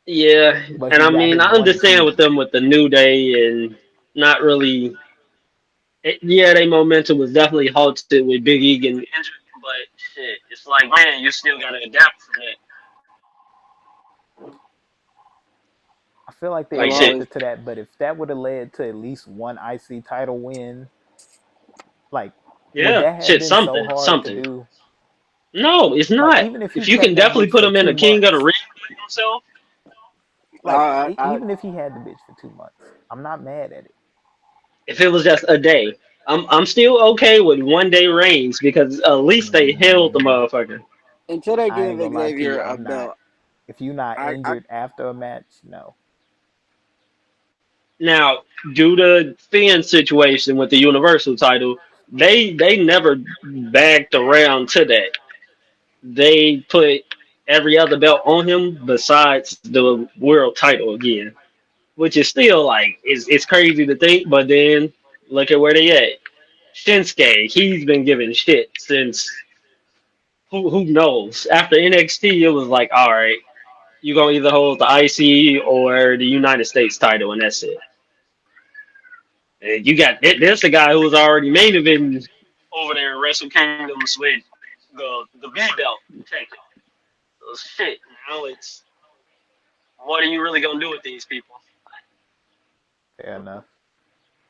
[SPEAKER 2] Yeah,
[SPEAKER 1] But
[SPEAKER 2] and
[SPEAKER 1] he
[SPEAKER 2] I
[SPEAKER 1] got
[SPEAKER 2] mean,
[SPEAKER 1] his
[SPEAKER 2] I
[SPEAKER 1] one
[SPEAKER 2] understand with
[SPEAKER 1] season.
[SPEAKER 2] them with the New Day and not really. Yeah, their momentum was definitely halted with Big E getting injured, but shit, it's like man, you still gotta adapt from that.
[SPEAKER 1] I feel like they
[SPEAKER 4] It'll
[SPEAKER 2] Like shit,
[SPEAKER 1] adapted
[SPEAKER 4] always
[SPEAKER 1] to that, but if that would have led to at least one IC title win, Like, would
[SPEAKER 2] Yeah,
[SPEAKER 1] that have
[SPEAKER 2] shit,
[SPEAKER 1] been so
[SPEAKER 2] something,
[SPEAKER 1] hard to
[SPEAKER 2] something.
[SPEAKER 1] do?
[SPEAKER 2] No, it's
[SPEAKER 1] Like,
[SPEAKER 2] not.
[SPEAKER 1] even if he
[SPEAKER 2] If you
[SPEAKER 1] kept
[SPEAKER 2] can
[SPEAKER 1] that
[SPEAKER 2] definitely
[SPEAKER 1] bitch
[SPEAKER 2] put
[SPEAKER 1] for
[SPEAKER 2] him in
[SPEAKER 1] two
[SPEAKER 2] a King of the Ring
[SPEAKER 1] months,
[SPEAKER 2] with himself.
[SPEAKER 1] like
[SPEAKER 4] I
[SPEAKER 1] even if he had the bitch for 2 months, I'm not mad at it.
[SPEAKER 2] If it was just a day, I'm still okay with 1 day reigns because at least they held the
[SPEAKER 1] Mm,
[SPEAKER 2] motherfucker.
[SPEAKER 4] until they
[SPEAKER 1] I
[SPEAKER 4] give
[SPEAKER 1] ain't gonna lie to
[SPEAKER 4] Xavier
[SPEAKER 1] you.
[SPEAKER 4] a
[SPEAKER 1] I'm not.
[SPEAKER 4] belt.
[SPEAKER 1] If you're not
[SPEAKER 4] I
[SPEAKER 1] injured after a match, no.
[SPEAKER 2] Now, due to Finn's situation with the Universal title, they never backed around to that. They put every other belt on him besides the world title again, which is still like it's crazy to think. But then look at where they at. Shinsuke, he's been given shit since who knows. After NXT, it was like, all right, you gonna either hold the IC or the United States title, and that's it. And you got there's the guy who was already main eventing over there in Wrestle Kingdoms with the B belt taken. So shit, now it's what are you really gonna do with these people?
[SPEAKER 1] Fair enough.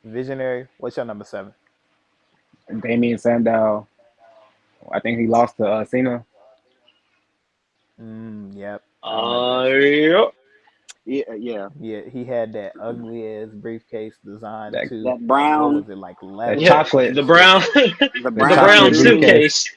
[SPEAKER 1] Visionary, what's your number 7?
[SPEAKER 3] Damien Sandow. I think he lost to Cena.
[SPEAKER 1] Yep, I remember that shit.
[SPEAKER 2] Yep.
[SPEAKER 4] yeah.
[SPEAKER 1] Yeah, he had that ugly ass briefcase design
[SPEAKER 3] That
[SPEAKER 1] too.
[SPEAKER 4] That
[SPEAKER 1] What
[SPEAKER 4] brown
[SPEAKER 1] was it, like
[SPEAKER 3] the
[SPEAKER 1] leather
[SPEAKER 2] Yep.
[SPEAKER 1] or some
[SPEAKER 3] chocolate
[SPEAKER 2] The
[SPEAKER 1] shit?
[SPEAKER 2] brown
[SPEAKER 4] the
[SPEAKER 3] the
[SPEAKER 2] the
[SPEAKER 4] brown
[SPEAKER 2] brown
[SPEAKER 3] chocolate
[SPEAKER 4] dude.
[SPEAKER 3] briefcase.
[SPEAKER 2] suitcase.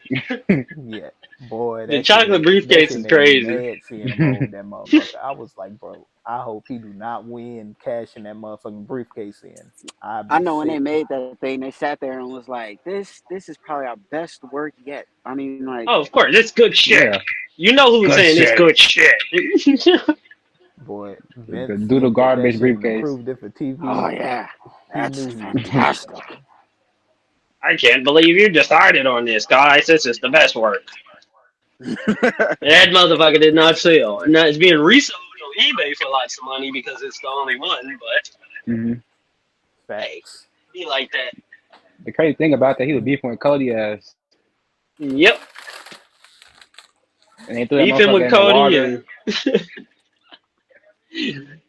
[SPEAKER 1] Yeah, boy,
[SPEAKER 2] The chocolate
[SPEAKER 1] that
[SPEAKER 2] briefcase
[SPEAKER 1] shit
[SPEAKER 2] is
[SPEAKER 1] made me
[SPEAKER 2] crazy.
[SPEAKER 1] mad seeing him hold that motherfucker. I was like, bro, I hope he do not win cashing that motherfucking briefcase in. I'd
[SPEAKER 4] I
[SPEAKER 1] be
[SPEAKER 4] know when they
[SPEAKER 1] sick.
[SPEAKER 4] made that thing, they sat there and was like, "This is probably our best work yet." I mean, like,
[SPEAKER 2] Oh, of course, it's good shit.
[SPEAKER 3] Yeah,
[SPEAKER 2] You know who's
[SPEAKER 3] good
[SPEAKER 2] saying it's
[SPEAKER 3] shit.
[SPEAKER 2] good shit.
[SPEAKER 1] Boy,
[SPEAKER 3] The
[SPEAKER 1] Vince
[SPEAKER 3] doodle
[SPEAKER 1] looked at that
[SPEAKER 3] garbage
[SPEAKER 1] shit and
[SPEAKER 3] briefcase.
[SPEAKER 1] approved it for
[SPEAKER 4] oh
[SPEAKER 1] TV.
[SPEAKER 4] yeah,
[SPEAKER 1] He
[SPEAKER 4] that's
[SPEAKER 1] knew he was doing
[SPEAKER 4] fantastic.
[SPEAKER 1] something.
[SPEAKER 2] I can't believe you decided on this, guys. This is the best work. That motherfucker did not sell. And now it's being resold on eBay for lots of money because it's the only one, but
[SPEAKER 3] Hmm.
[SPEAKER 2] hey,
[SPEAKER 1] Facts.
[SPEAKER 2] be like that.
[SPEAKER 3] The crazy thing about that, he was beefing with Cody ass,
[SPEAKER 2] Yep.
[SPEAKER 3] and they threw that
[SPEAKER 2] Beefing
[SPEAKER 3] motherfucker
[SPEAKER 2] with
[SPEAKER 3] in the
[SPEAKER 2] Cody
[SPEAKER 3] water.
[SPEAKER 2] and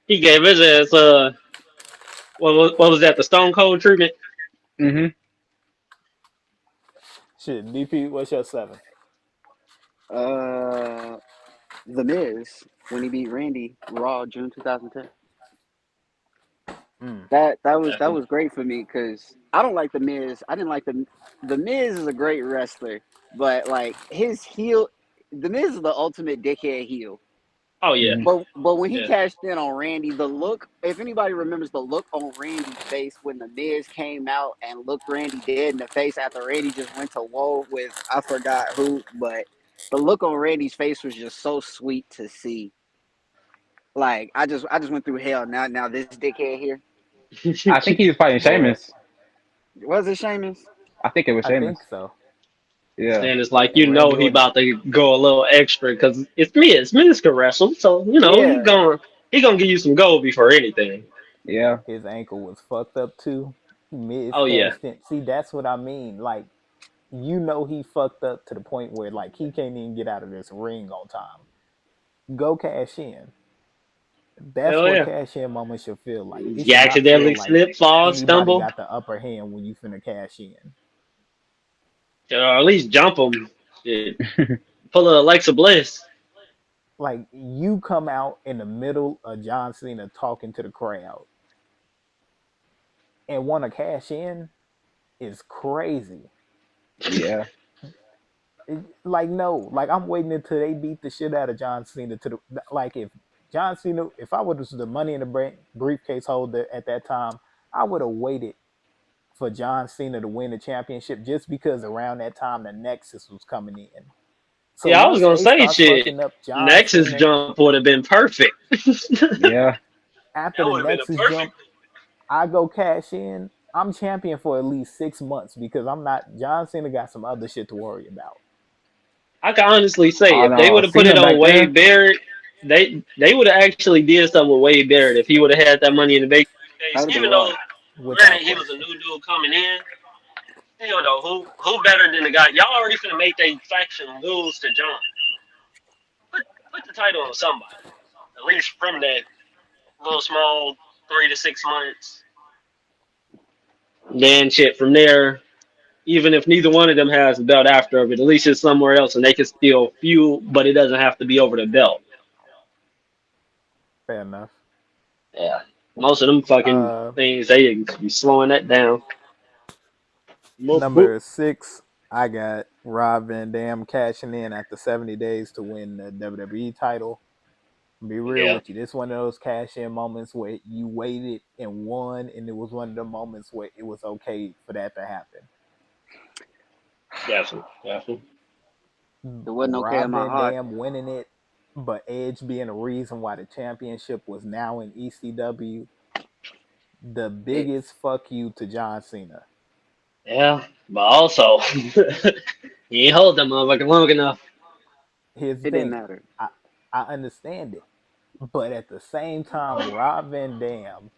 [SPEAKER 2] he gave his ass what was that, the Stone Cold treatment?
[SPEAKER 3] Hmm.
[SPEAKER 1] Shit, DP, what's your 7?
[SPEAKER 4] uh, the Miz when he beat Randy Raw June 2010.
[SPEAKER 1] Mm.
[SPEAKER 4] That was great for me because I don't like the Miz. I didn't like the Miz is a great wrestler, but like his heel, the Miz is the ultimate dickhead heel.
[SPEAKER 2] Oh yeah.
[SPEAKER 3] Hmm.
[SPEAKER 4] But when he
[SPEAKER 2] Yeah.
[SPEAKER 4] cashed in on Randy, the look, if anybody remembers the look on Randy's face when the Miz came out and looked Randy dead in the face after Randy just went to war with I forgot who, but the look on Randy's face was just so sweet to see. Like I just went through hell. Now this dickhead here.
[SPEAKER 3] I think he was fighting
[SPEAKER 1] Boy,
[SPEAKER 3] Sheamus.
[SPEAKER 4] Was it Sheamus?
[SPEAKER 3] I think it was
[SPEAKER 1] I think
[SPEAKER 3] Sheamus.
[SPEAKER 1] so.
[SPEAKER 3] Yeah.
[SPEAKER 2] And it's like
[SPEAKER 1] And Randy
[SPEAKER 2] he
[SPEAKER 1] wasn't.
[SPEAKER 2] about to go a little extra because it's Miz. Miz can wrestle, so
[SPEAKER 4] Yeah.
[SPEAKER 2] he gonna give you some gold before anything.
[SPEAKER 3] Yeah.
[SPEAKER 1] His ankle was fucked up too. Miz
[SPEAKER 2] Oh yeah.
[SPEAKER 1] cashed in. See, that's what I mean. Like, he fucked up to the point where like he can't even get out of this ring on time. Go cash in. That's
[SPEAKER 2] Hell
[SPEAKER 1] what
[SPEAKER 2] yeah.
[SPEAKER 1] cash in moments should feel like. It
[SPEAKER 2] You
[SPEAKER 1] should not feel
[SPEAKER 2] accidentally
[SPEAKER 1] like
[SPEAKER 2] slip, fall,
[SPEAKER 1] anybody
[SPEAKER 2] stumble,
[SPEAKER 1] got the upper hand when you finna cash in.
[SPEAKER 2] or at least jump them. Shit. Pull a Alexa Bliss.
[SPEAKER 1] Like, you come out in the middle of John Cena talking to the crowd and want to cash in is crazy.
[SPEAKER 3] Yeah.
[SPEAKER 1] Like, no, like I'm waiting until they beat the shit out of John Cena to the like if John Cena, if I was the Money in the briefcase holder at that time, I would have waited for John Cena to win the championship just because around that time the Nexus was coming in. So
[SPEAKER 2] Yeah, I was
[SPEAKER 1] once
[SPEAKER 2] gonna
[SPEAKER 1] they
[SPEAKER 2] say
[SPEAKER 1] start
[SPEAKER 2] shit.
[SPEAKER 1] fucking up John
[SPEAKER 2] Nexus
[SPEAKER 1] Cena
[SPEAKER 2] jump would have been perfect. That
[SPEAKER 3] Yeah.
[SPEAKER 1] after the
[SPEAKER 2] would have been a
[SPEAKER 1] Nexus
[SPEAKER 2] perfect.
[SPEAKER 1] jump, I go cash in. I'm champion for at least 6 months because I'm not. John Cena got some other shit to worry about.
[SPEAKER 2] I can honestly say
[SPEAKER 3] Oh
[SPEAKER 2] if they
[SPEAKER 3] no,
[SPEAKER 2] would have put it
[SPEAKER 3] Cena
[SPEAKER 2] on
[SPEAKER 3] back
[SPEAKER 2] Wade
[SPEAKER 3] then.
[SPEAKER 2] Barrett, they would have actually did something with Wade Barrett if he would have had that money in the bank case.
[SPEAKER 4] That'd have been
[SPEAKER 2] Even
[SPEAKER 4] raw.
[SPEAKER 2] though,
[SPEAKER 1] Without
[SPEAKER 2] granted, he was a
[SPEAKER 1] question.
[SPEAKER 2] new dude coming in. Still though, who better than the guy? Y'all already finna make their faction lose to John. Put the title on somebody. At least from that little small 3 to 6 months. Then shit from there. even if neither one of them has the belt after it, at least it's somewhere else and they can still feud, but it doesn't have to be over the belt.
[SPEAKER 1] Fair enough.
[SPEAKER 2] Yeah. Most of them fucking
[SPEAKER 1] Uh,
[SPEAKER 2] things, they be slowing that down.
[SPEAKER 1] Number 6, I got Rob Van Dam cashing in after 70 days to win the WWE title. Be real
[SPEAKER 2] Yeah,
[SPEAKER 1] with you, this one of those cash in moments where you waited and won, and it was one of the moments where it was okay for that to happen.
[SPEAKER 2] definitely. Definitely.
[SPEAKER 4] It wasn't okay in
[SPEAKER 1] Rob
[SPEAKER 4] my
[SPEAKER 1] Van
[SPEAKER 4] heart.
[SPEAKER 1] Dam winning it, but Edge being the reason why the championship was now in ECW. The
[SPEAKER 4] It
[SPEAKER 1] biggest fuck you to John Cena.
[SPEAKER 2] Yeah, but also, he ain't hold that motherfucker long enough.
[SPEAKER 1] Here's the
[SPEAKER 4] it didn't
[SPEAKER 1] thing,
[SPEAKER 4] matter.
[SPEAKER 1] I I understand it, but at the same time, Rob Van Dam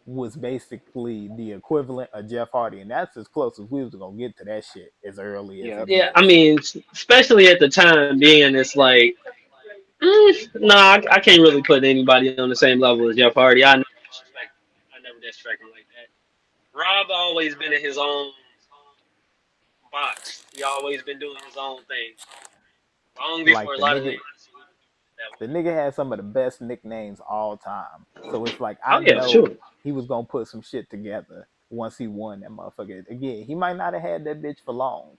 [SPEAKER 1] was basically the equivalent of Jeff Hardy, and that's as close as we was gonna get to that shit as early as
[SPEAKER 4] Yeah.
[SPEAKER 1] it
[SPEAKER 2] Yeah, I
[SPEAKER 1] is.
[SPEAKER 2] mean, especially at the time being, it's like, nah, I can't really put anybody on the same level as Jeff Hardy. I never disrespect him like that. Rob always been in his own box. He always been doing his own thing. Long before
[SPEAKER 1] Like
[SPEAKER 2] a lot of niggas that
[SPEAKER 1] the nigga had some of the best nicknames all time. So it's like
[SPEAKER 2] way.
[SPEAKER 1] I
[SPEAKER 2] Oh yeah, for sure.
[SPEAKER 1] know he was gonna put some shit together once he won that motherfucker. Again, he might not have had that bitch for long,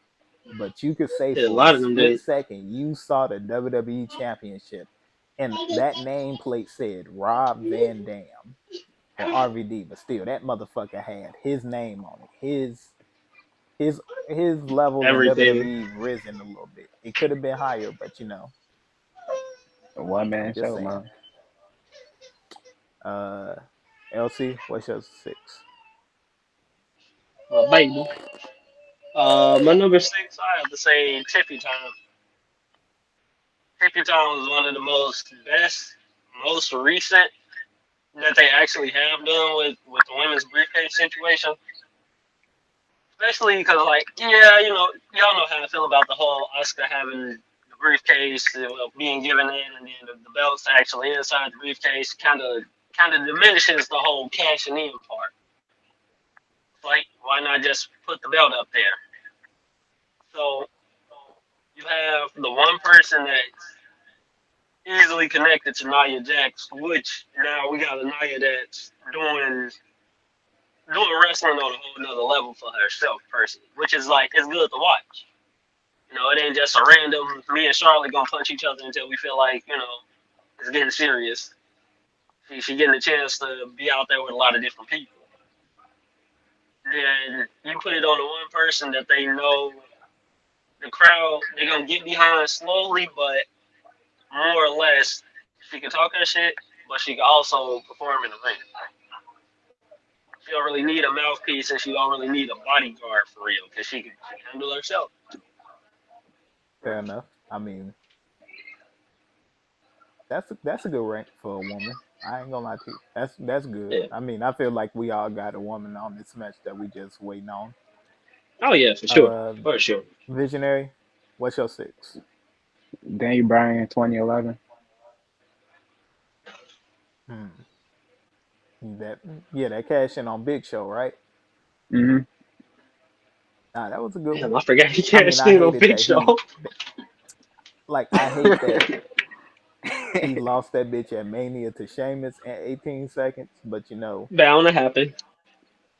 [SPEAKER 1] but you could say
[SPEAKER 2] Yeah, a
[SPEAKER 1] for a
[SPEAKER 2] lot of them
[SPEAKER 1] split
[SPEAKER 2] did.
[SPEAKER 1] second you saw the WWE Championship, and that nameplate said Rob Van Dam or RVD, but still that motherfucker had his name on it. His his level in
[SPEAKER 2] Everything.
[SPEAKER 1] WWE risen a little bit. It could have been higher, but
[SPEAKER 3] A one man
[SPEAKER 1] just
[SPEAKER 3] show,
[SPEAKER 1] saying.
[SPEAKER 3] man.
[SPEAKER 1] Uh, LC, what's your 6?
[SPEAKER 2] Baby. My number six, I have to say Tippy Time. Tippy Time was one of the most best, most recent that they actually have done with the women's briefcase situation. Especially because, like, yeah, y'all know how I feel about the whole Oscar having the briefcase being given in, and then the belts actually inside the briefcase. Kind of diminishes the whole cashing in part. Like, why not just put the belt up there? So you have the one person that's easily connected to Nia Jax, which now we got a Nia that's doing wrestling on a whole nother level for herself personally, which is like it's good to watch. It ain't just a random me and Charlotte gonna punch each other until we feel like it's getting serious. She getting a chance to be out there with a lot of different people. Then you put it on the one person that they know the crowd they're gonna get behind slowly, but more or less she can talk her shit, but she can also perform in the ring. She don't really need a mouthpiece and she don't really need a bodyguard for real because she can handle herself.
[SPEAKER 1] Fair enough. I mean, that's a good rank for a woman. I ain't gonna lie to you. That's good.
[SPEAKER 2] Yeah.
[SPEAKER 1] I mean, I feel like we all got a woman on this match that we just waiting on.
[SPEAKER 2] Oh yeah, for sure,
[SPEAKER 1] Uh,
[SPEAKER 2] for sure.
[SPEAKER 1] Visionary, what's your 6?
[SPEAKER 3] Daniel Bryan 2011.
[SPEAKER 1] Hmm. That yeah, that cash in on Big Show, right?
[SPEAKER 3] Mm-hmm.
[SPEAKER 1] Nah, that was a good one.
[SPEAKER 2] Damn, I forgot he
[SPEAKER 1] I mean,
[SPEAKER 2] cashed
[SPEAKER 1] I
[SPEAKER 2] in on
[SPEAKER 1] hated
[SPEAKER 2] Big
[SPEAKER 1] that
[SPEAKER 2] Show.
[SPEAKER 1] I hate that he lost that bitch at Mania to Sheamus at 18 seconds, but
[SPEAKER 2] Bound to happen.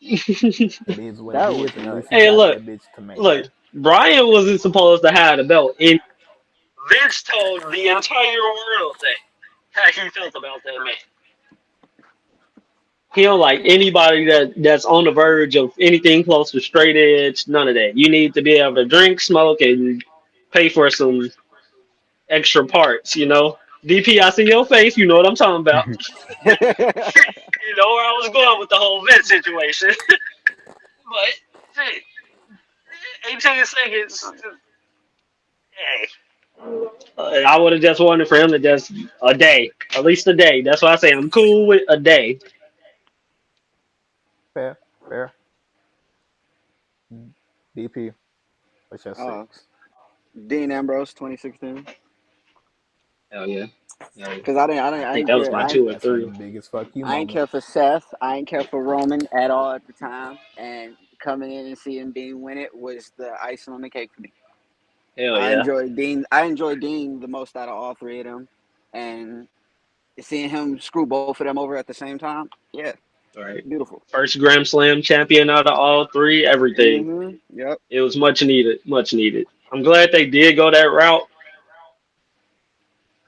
[SPEAKER 1] it is what it
[SPEAKER 4] That was
[SPEAKER 1] is. At least
[SPEAKER 4] nuts.
[SPEAKER 1] he
[SPEAKER 2] Hey,
[SPEAKER 1] got
[SPEAKER 2] look,
[SPEAKER 1] that bitch to
[SPEAKER 2] look.
[SPEAKER 1] Mania.
[SPEAKER 2] Brian wasn't supposed to have the belt, and Vince told the entire world that how he felt about that man. He don't like anybody that's on the verge of anything close to straight edge. None of that. You need to be able to drink, smoke, and pay for some extra parts. DP, I see your face. You know what I'm talking about. You know where I was going with the whole Vince situation. But shit, 18 seconds. Hey, I would have just wanted for him to just a day, at least a day. That's why I say I'm cool with a day.
[SPEAKER 1] Fair, fair. DP, what's your
[SPEAKER 4] uh,
[SPEAKER 1] 6?
[SPEAKER 4] Dean Ambrose, 2016.
[SPEAKER 2] Hell yeah. Like,
[SPEAKER 4] Because
[SPEAKER 2] I think that was my two or
[SPEAKER 1] That's one of
[SPEAKER 2] three.
[SPEAKER 1] the biggest fuck you
[SPEAKER 4] I ain't care
[SPEAKER 1] moments.
[SPEAKER 4] for Seth. I ain't care for Roman at all at the time. And coming in and seeing Dean win it was the icing on the cake for me.
[SPEAKER 2] Hell yeah.
[SPEAKER 4] I enjoyed Dean the most out of all three of them, and seeing him screw both of them over at the same time. Yeah,
[SPEAKER 2] All right.
[SPEAKER 4] beautiful.
[SPEAKER 2] First Grand Slam champion out of all three, everything.
[SPEAKER 4] Yep.
[SPEAKER 2] It was much needed, much needed. I'm glad they did go that route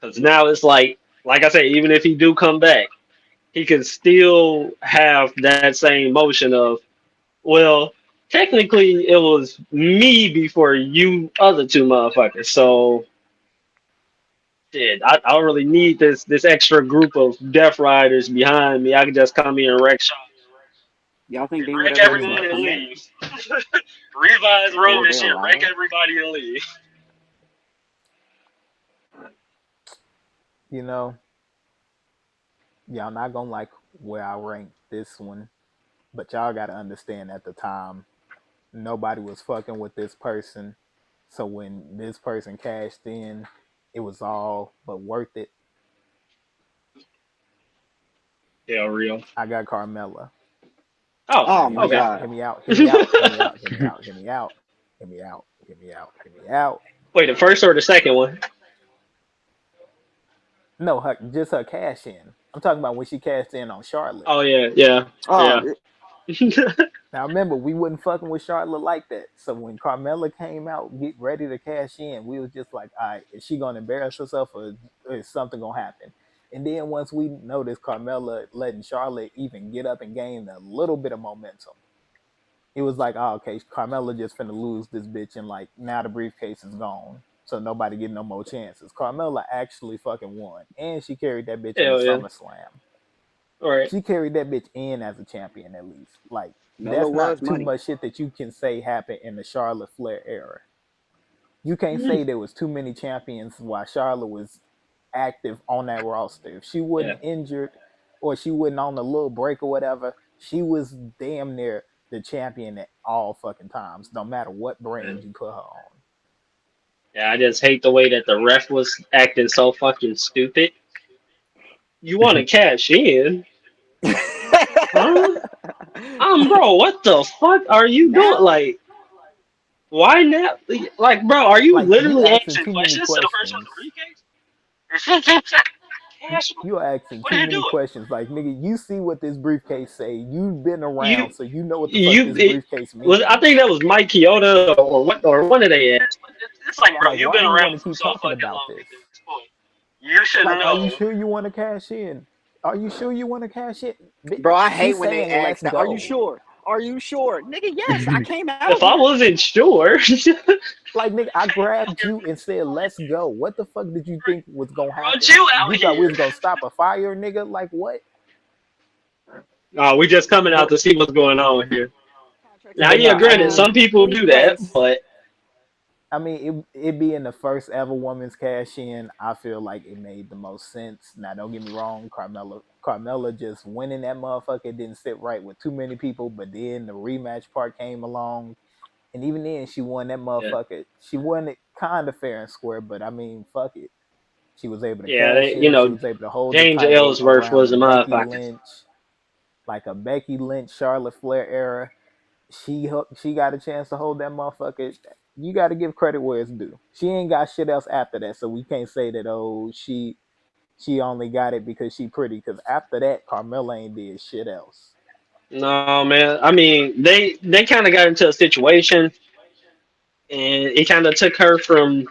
[SPEAKER 2] because now it's like I said, even if he do come back, he can still have that same motion of, well, technically it was me before you other two motherfuckers. So shit, I don't really need this extra group of Death Riders behind me. I can just come here and wreck shop
[SPEAKER 4] Y'all think
[SPEAKER 2] and
[SPEAKER 4] Dean would
[SPEAKER 2] wreck
[SPEAKER 4] ever
[SPEAKER 1] Pretty
[SPEAKER 2] everybody and
[SPEAKER 4] come
[SPEAKER 1] much.
[SPEAKER 4] back?
[SPEAKER 2] leave. Revise
[SPEAKER 4] Or
[SPEAKER 2] Roman
[SPEAKER 4] they
[SPEAKER 2] shit, wreck
[SPEAKER 4] allow it?
[SPEAKER 2] everybody and leave.
[SPEAKER 1] You know, y'all not gonna like where I rank this one, but y'all gotta understand at the time nobody was fucking with this person. So when this person cashed in, it was all but worth it.
[SPEAKER 2] Yeah, real.
[SPEAKER 1] I got Carmella.
[SPEAKER 2] Oh,
[SPEAKER 1] Now
[SPEAKER 4] Oh
[SPEAKER 1] hear
[SPEAKER 4] my
[SPEAKER 1] me
[SPEAKER 2] okay.
[SPEAKER 1] out,
[SPEAKER 4] god.
[SPEAKER 1] hear me out, hear me out, hear me out, hear me out, hear me out, hear me out, hear me out, hear me out.
[SPEAKER 2] Wait, the first or the second one?
[SPEAKER 1] No, just her cash in. I'm talking about when she cashed in on Charlotte.
[SPEAKER 2] Oh yeah, yeah,
[SPEAKER 4] Oh,
[SPEAKER 2] yeah.
[SPEAKER 1] Now remember, we wasn't fucking with Charlotte like that. So when Carmella came out, get ready to cash in, we was just like, all right, is she gonna embarrass herself or is something gonna happen? And then once we noticed Carmella letting Charlotte even get up and gain a little bit of momentum, it was like, oh, okay, Carmella just finna lose this bitch, and like now the briefcase is gone, so nobody get no more chances. Carmella actually fucking won, and she carried that bitch into
[SPEAKER 2] Hell yeah.
[SPEAKER 1] SummerSlam.
[SPEAKER 2] All right.
[SPEAKER 1] She carried that bitch in as a champion at least. Like
[SPEAKER 4] Miller
[SPEAKER 1] that's
[SPEAKER 4] was
[SPEAKER 1] not too
[SPEAKER 4] money.
[SPEAKER 1] much shit that you can say happened in the Charlotte Flair era. You can't say there was too many champions while Charlotte was active on that roster. If she
[SPEAKER 2] Yeah.
[SPEAKER 1] wasn't injured or she wasn't on a little break or whatever, she was damn near the champion at all fucking times, no matter what brand you put her on.
[SPEAKER 2] Yeah, I just hate the way that the ref was acting so fucking stupid. You want to cash in, huh? Bro, what the fuck are you doing?
[SPEAKER 4] Now,
[SPEAKER 2] Like, why now? Like, bro, are you
[SPEAKER 1] Like you
[SPEAKER 2] literally
[SPEAKER 1] asking
[SPEAKER 2] asking
[SPEAKER 1] too many
[SPEAKER 2] questions to the person with the
[SPEAKER 1] questions.
[SPEAKER 2] briefcase? Cash,
[SPEAKER 1] You're asking
[SPEAKER 2] what are
[SPEAKER 1] too
[SPEAKER 2] you
[SPEAKER 1] many
[SPEAKER 2] doing?
[SPEAKER 1] questions. Like nigga, you see what this briefcase say. You've been
[SPEAKER 2] You,
[SPEAKER 1] around, so you know what the fuck
[SPEAKER 2] you,
[SPEAKER 1] this
[SPEAKER 2] it,
[SPEAKER 1] briefcase
[SPEAKER 2] was I
[SPEAKER 1] means.
[SPEAKER 2] think that was Mike Chioda or what or one of they asked. But it's like, bro,
[SPEAKER 1] Like,
[SPEAKER 2] you've
[SPEAKER 1] why
[SPEAKER 2] been
[SPEAKER 1] do you
[SPEAKER 2] around
[SPEAKER 1] want to
[SPEAKER 2] for
[SPEAKER 1] keep
[SPEAKER 2] so
[SPEAKER 1] talking
[SPEAKER 2] fucking
[SPEAKER 1] about
[SPEAKER 2] long
[SPEAKER 1] this?
[SPEAKER 2] at this point. You should
[SPEAKER 1] Like, are you
[SPEAKER 2] know.
[SPEAKER 1] sure you want to cash in? Are you sure you want to cash in?
[SPEAKER 4] bro, I hate
[SPEAKER 1] She's
[SPEAKER 4] when they
[SPEAKER 1] saying, let's
[SPEAKER 4] ask that. Are you
[SPEAKER 1] go.
[SPEAKER 4] sure? Are you sure? Nigga, yes, I came out
[SPEAKER 2] If
[SPEAKER 4] here.
[SPEAKER 2] I wasn't sure, brought
[SPEAKER 1] Like, nigga, I grabbed you and said, let's go. What the fuck did you think was going to happen?
[SPEAKER 2] you out
[SPEAKER 1] You thought we
[SPEAKER 2] here.
[SPEAKER 1] was going to stop a fire, nigga? Like, what?
[SPEAKER 2] Oh, we just coming out
[SPEAKER 1] But,
[SPEAKER 2] to see what's going on here.
[SPEAKER 4] Contracts
[SPEAKER 2] Now,
[SPEAKER 4] at
[SPEAKER 1] but
[SPEAKER 2] yeah,
[SPEAKER 1] no, I
[SPEAKER 2] granted,
[SPEAKER 1] mean,
[SPEAKER 2] some people
[SPEAKER 4] any
[SPEAKER 2] do that,
[SPEAKER 4] place.
[SPEAKER 2] but
[SPEAKER 1] it being the first ever women's cash in, I feel like it made the most sense. Now, don't get me wrong, Carmella just winning that motherfucker didn't sit right with too many people, but then the rematch part came along, and even then, she won that
[SPEAKER 2] yeah,
[SPEAKER 1] motherfucker. She won it kind of fair and square, but I mean, fuck it. She was able to
[SPEAKER 2] yeah,
[SPEAKER 1] cash
[SPEAKER 2] they,
[SPEAKER 1] in. She was able to hold the
[SPEAKER 2] James
[SPEAKER 1] title
[SPEAKER 2] Ellsworth
[SPEAKER 1] around
[SPEAKER 2] was
[SPEAKER 1] the
[SPEAKER 2] a
[SPEAKER 1] Becky
[SPEAKER 2] motherfucker.
[SPEAKER 1] Lynch, like a Becky Lynch, Charlotte Flair era. She got a chance to hold that motherfucker. You got to give credit where it's due. She ain't got shit else after that, so we can't say that she only got it because she pretty. Because after that, Carmella ain't did shit else.
[SPEAKER 2] No, man. I mean, they kind of got into a situation, and it kind of took her from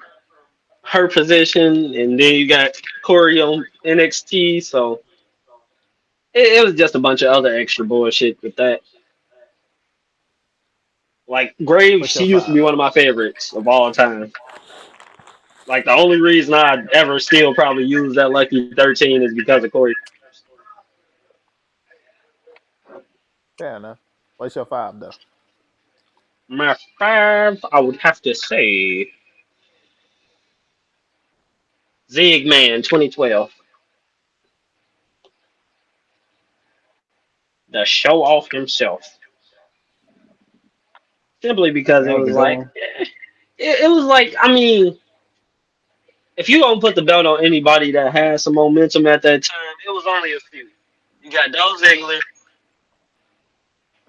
[SPEAKER 2] her position, and then you got Corey on NXT, so it was just a bunch of other extra bullshit with that. Like Graves,
[SPEAKER 1] What's
[SPEAKER 2] she
[SPEAKER 1] your
[SPEAKER 2] used to be
[SPEAKER 1] five?
[SPEAKER 2] one of my favorites of all time. Like the only reason I ever still probably use that Lucky 13 is because of Corey.
[SPEAKER 1] Fair enough. What's your five though?
[SPEAKER 2] My five, I would have to say Zigman 2012, the show off himself. Simply because
[SPEAKER 3] That
[SPEAKER 2] it
[SPEAKER 3] was a
[SPEAKER 2] was
[SPEAKER 3] good
[SPEAKER 2] like,
[SPEAKER 3] one.
[SPEAKER 2] it was like, I mean, if you gonna put the belt on anybody that had some momentum at that time, it was only a few. You got Dolph Ziggler.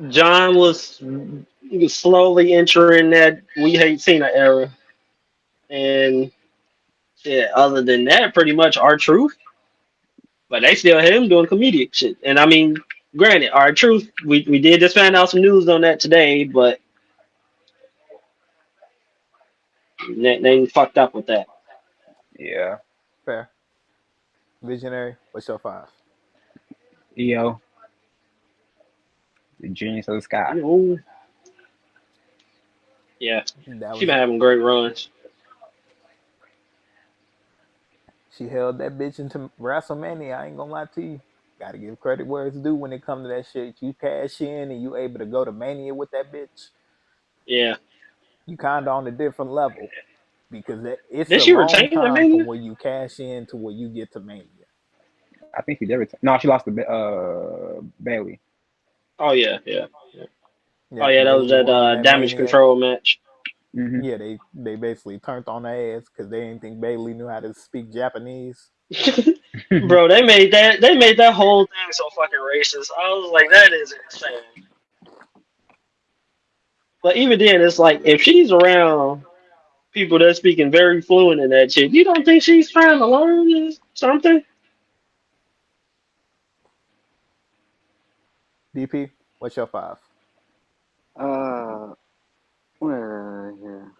[SPEAKER 2] John was slowly entering that we hate Cena era, and yeah, other than that, pretty much our truth. But they still had him doing comedic shit. And I mean, granted, our truth, we did just find out some news on that today, but they fucked up with that.
[SPEAKER 3] Yeah.
[SPEAKER 1] Fair. Visionary, what's your five?
[SPEAKER 3] EO, the genius of the sky.
[SPEAKER 2] Ooh. Yeah,
[SPEAKER 1] That
[SPEAKER 2] she
[SPEAKER 1] was
[SPEAKER 2] been
[SPEAKER 1] it.
[SPEAKER 2] having great runs.
[SPEAKER 1] She held that bitch into WrestleMania. I ain't gonna lie to you. Gotta give credit where it's due when it comes to that shit. You cash in and you able to go to Mania with that bitch.
[SPEAKER 2] Yeah.
[SPEAKER 1] You kinda on a different level because it's
[SPEAKER 2] Did
[SPEAKER 1] a
[SPEAKER 2] she
[SPEAKER 1] long
[SPEAKER 2] retain that
[SPEAKER 1] time from
[SPEAKER 2] mania?
[SPEAKER 1] where you cash in to where you get to Mania.
[SPEAKER 3] I think she did return. No, she lost to Bailey.
[SPEAKER 2] Oh yeah, yeah. Oh
[SPEAKER 1] Yep,
[SPEAKER 2] yeah, that was
[SPEAKER 1] Bailey
[SPEAKER 2] that
[SPEAKER 1] won that
[SPEAKER 2] damage
[SPEAKER 1] Mania.
[SPEAKER 2] control match.
[SPEAKER 3] Hmm.
[SPEAKER 1] Yeah, they basically turned on their ass because they didn't think Bailey knew how to speak Japanese.
[SPEAKER 2] Bro, they made that whole thing so fucking racist. I was like, that is insane. But even then, it's like if she's around people that's speaking very fluent in that shit, you don't think she's trying to learn something?
[SPEAKER 1] DP, what's your five?
[SPEAKER 4] Uh, where here?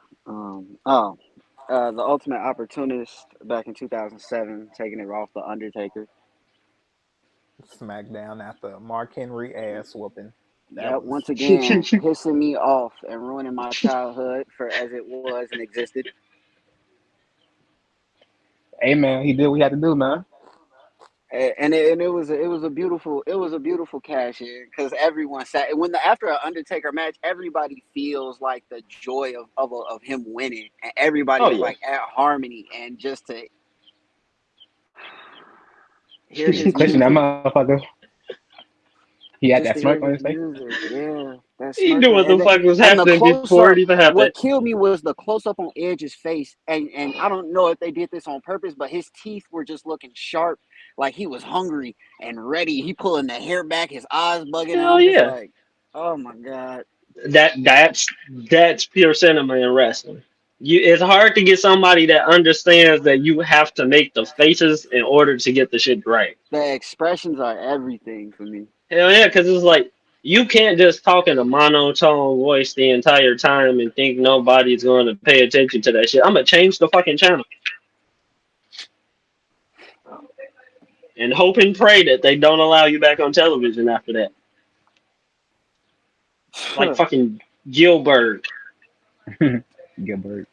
[SPEAKER 4] The Ultimate Opportunist back in 2007, taking it off the Undertaker.
[SPEAKER 1] SmackDown after Mark Henry ass whooping. That
[SPEAKER 4] Yep,
[SPEAKER 1] was
[SPEAKER 4] once again, pissing me off and ruining my childhood for as it was and existed.
[SPEAKER 3] Hey man, he did what he had to do, man.
[SPEAKER 4] And it was a beautiful cash in because everyone sat when the after an Undertaker match, everybody feels like the joy of him winning, and everybody
[SPEAKER 2] Oh
[SPEAKER 4] is
[SPEAKER 2] yeah.
[SPEAKER 4] like at harmony, and just to hear his
[SPEAKER 3] Pushing that
[SPEAKER 4] music,
[SPEAKER 3] motherfucker. He had
[SPEAKER 4] just
[SPEAKER 3] that
[SPEAKER 4] to hear
[SPEAKER 3] smirk on
[SPEAKER 4] his
[SPEAKER 3] his face.
[SPEAKER 4] music, yeah, that
[SPEAKER 2] He
[SPEAKER 4] smirk
[SPEAKER 2] knew
[SPEAKER 4] on,
[SPEAKER 2] what the
[SPEAKER 4] and
[SPEAKER 2] fuck was
[SPEAKER 4] and the
[SPEAKER 2] happening
[SPEAKER 4] close
[SPEAKER 2] before it
[SPEAKER 4] up.
[SPEAKER 2] even happened.
[SPEAKER 4] What killed me was the close up on Edge's face, and I don't know if they did this on purpose, but his teeth were just looking sharp, like he was hungry and ready. He pulling the hair back, his eyes bugging, and
[SPEAKER 2] Hell
[SPEAKER 4] I'm just
[SPEAKER 2] yeah.
[SPEAKER 4] like, oh my god,
[SPEAKER 2] That's pure cinema in wrestling. It's hard to get somebody that understands that you have to make the faces in order to get the shit right.
[SPEAKER 4] the expressions are everything for me.
[SPEAKER 2] Hell yeah, because it's like you can't just talk in a monotone voice the entire time and think nobody's going to pay attention to that shit. I'm gonna change the fucking channel and hope and pray that they don't allow you back on television after that. Like fucking Gilbert.
[SPEAKER 3] Gilbert.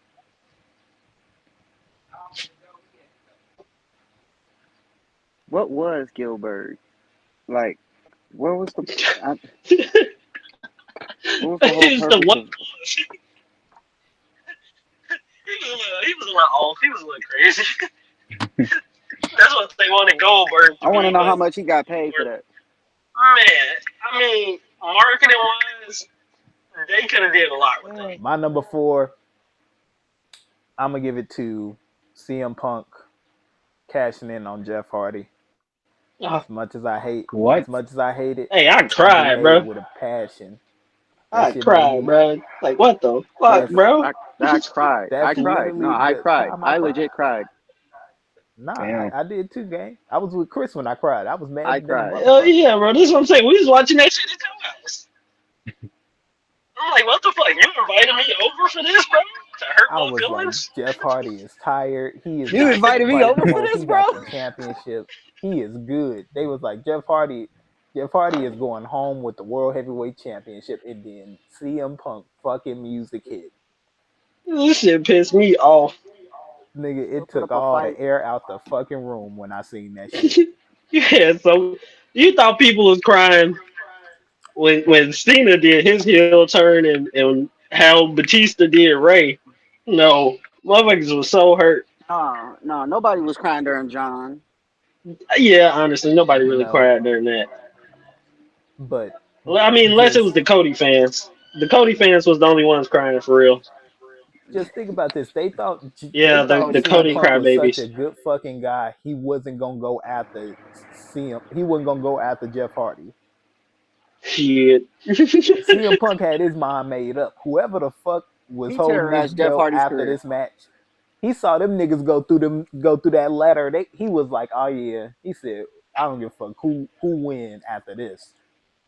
[SPEAKER 4] What was Gilbert like? Where was the I, what was the whole
[SPEAKER 2] It's the
[SPEAKER 4] purpose
[SPEAKER 2] one.
[SPEAKER 4] of?
[SPEAKER 2] He was a little off. He was a little crazy. That's what they wanted Goldberg to
[SPEAKER 4] I want to
[SPEAKER 2] be,
[SPEAKER 4] know
[SPEAKER 2] but
[SPEAKER 4] how much he got paid for that.
[SPEAKER 2] man, I mean, marketing wise, they could have did a lot with that.
[SPEAKER 1] my number four. I'm gonna give it to CM Punk cashing in on Jeff Hardy.
[SPEAKER 2] Oh,
[SPEAKER 1] As
[SPEAKER 3] What?
[SPEAKER 1] much as I hate it,
[SPEAKER 2] hey, I
[SPEAKER 1] I do
[SPEAKER 2] cried,
[SPEAKER 1] hate it
[SPEAKER 2] bro.
[SPEAKER 1] with a passion. That
[SPEAKER 2] I
[SPEAKER 1] shit made
[SPEAKER 2] cried,
[SPEAKER 1] me.
[SPEAKER 2] bro. Like, what the fuck,
[SPEAKER 1] That's
[SPEAKER 2] bro?
[SPEAKER 4] I cried. I
[SPEAKER 1] that's
[SPEAKER 4] cried. No,
[SPEAKER 1] literally
[SPEAKER 4] I
[SPEAKER 1] the
[SPEAKER 4] cried.
[SPEAKER 1] time I
[SPEAKER 4] I
[SPEAKER 1] cried.
[SPEAKER 4] legit cried.
[SPEAKER 1] Nah,
[SPEAKER 3] Damn.
[SPEAKER 1] I did too, gang. I was with Chris when I cried. I was
[SPEAKER 4] I
[SPEAKER 1] mad than a
[SPEAKER 4] cried.
[SPEAKER 1] motherfucker.
[SPEAKER 2] Yeah, bro. This is what I'm saying. We was watching that shit in 2 hours. I'm like, what the fuck? You invited me over for this, bro? To hurt
[SPEAKER 1] I
[SPEAKER 2] my
[SPEAKER 1] was like,
[SPEAKER 2] feelings?
[SPEAKER 1] Jeff Hardy is tired. He is
[SPEAKER 4] You
[SPEAKER 1] not finna
[SPEAKER 4] invited me
[SPEAKER 1] fight no
[SPEAKER 4] over for
[SPEAKER 1] more.
[SPEAKER 4] this,
[SPEAKER 1] He
[SPEAKER 4] bro?
[SPEAKER 1] got the championship. He is good. They was like, Jeff Hardy is going home with the World Heavyweight Championship. And then CM Punk fucking music hit.
[SPEAKER 2] This shit pissed me off.
[SPEAKER 1] Nigga, it
[SPEAKER 4] Put
[SPEAKER 1] took
[SPEAKER 4] up a
[SPEAKER 1] all the
[SPEAKER 4] fight.
[SPEAKER 1] air out the fucking room when I seen that shit.
[SPEAKER 2] Yeah, so you thought people was crying when Cena did his heel turn and how Batista did Ray. No, motherfuckers was so hurt.
[SPEAKER 4] No, nobody was crying during John.
[SPEAKER 2] Yeah, honestly, nobody really
[SPEAKER 1] No,
[SPEAKER 2] cried during that.
[SPEAKER 1] but
[SPEAKER 2] Well, I mean, unless it was
[SPEAKER 1] just
[SPEAKER 2] the Cody fans. The Cody fans was the only ones crying for real.
[SPEAKER 1] just think about this. They
[SPEAKER 2] Yeah,
[SPEAKER 1] thought
[SPEAKER 2] the
[SPEAKER 4] Cody
[SPEAKER 1] CM
[SPEAKER 2] Cody
[SPEAKER 1] Punk
[SPEAKER 4] Crybaby.
[SPEAKER 1] was such a
[SPEAKER 2] crybabies.
[SPEAKER 1] good fucking guy. He wasn't gonna go after CM. He wasn't gonna go after Jeff Hardy.
[SPEAKER 2] Shit.
[SPEAKER 1] CM Punk had his mind made up. Whoever the fuck was
[SPEAKER 4] He
[SPEAKER 1] holding his
[SPEAKER 4] terrorized Jeff
[SPEAKER 1] belt
[SPEAKER 4] Hardy's
[SPEAKER 1] after
[SPEAKER 4] career.
[SPEAKER 1] this match, he saw them niggas go through that ladder. He was like, oh yeah. He said, I don't give a fuck who win after this.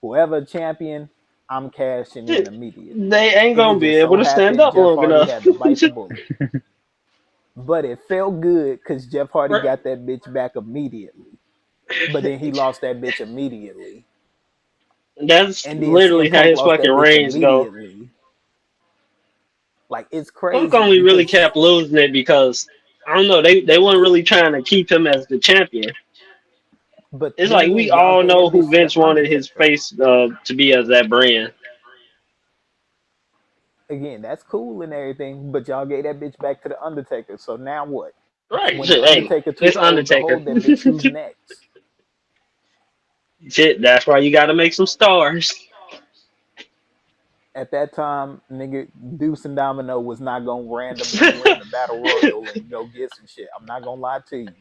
[SPEAKER 1] Whoever champion, I'm cashing in
[SPEAKER 2] Shit,
[SPEAKER 1] immediately.
[SPEAKER 2] they ain't
[SPEAKER 1] And it
[SPEAKER 2] gonna be
[SPEAKER 1] just
[SPEAKER 2] able
[SPEAKER 1] so
[SPEAKER 2] to stand
[SPEAKER 1] happened
[SPEAKER 2] up
[SPEAKER 1] Jeff
[SPEAKER 2] long
[SPEAKER 1] Hardy
[SPEAKER 2] enough.
[SPEAKER 1] had to bite the bullet. But it felt good because Jeff Hardy
[SPEAKER 2] Right.
[SPEAKER 1] got that bitch back immediately. But then he lost that bitch immediately.
[SPEAKER 2] That's
[SPEAKER 1] And then
[SPEAKER 2] literally
[SPEAKER 1] CM
[SPEAKER 2] how
[SPEAKER 1] Punk
[SPEAKER 2] his
[SPEAKER 1] lost
[SPEAKER 2] fucking
[SPEAKER 1] that bitch
[SPEAKER 2] reigns go.
[SPEAKER 1] immediately. Like it's
[SPEAKER 2] Punk
[SPEAKER 1] crazy
[SPEAKER 2] only really
[SPEAKER 1] because
[SPEAKER 2] kept losing it because I don't know, they weren't really trying to keep him as the champion.
[SPEAKER 1] but
[SPEAKER 2] It's
[SPEAKER 1] then
[SPEAKER 2] like we
[SPEAKER 1] again, y'all
[SPEAKER 2] all
[SPEAKER 1] gave that
[SPEAKER 2] know who
[SPEAKER 1] bitch to the
[SPEAKER 2] Vince wanted his
[SPEAKER 1] Undertaker.
[SPEAKER 2] face to be as that brand.
[SPEAKER 1] Again, that's cool and everything, but y'all gave that bitch back to the Undertaker. So now what?
[SPEAKER 2] Right.
[SPEAKER 1] When the
[SPEAKER 2] Shit, hey,
[SPEAKER 1] Undertaker too
[SPEAKER 2] it's
[SPEAKER 1] old to
[SPEAKER 2] Undertaker.
[SPEAKER 1] hold that bitch, who's next?
[SPEAKER 2] Shit, that's why you gotta make some stars.
[SPEAKER 1] At that time, nigga, Deuce and Domino was not gonna randomly win the battle royal and go get some shit. I'm not gonna lie to you.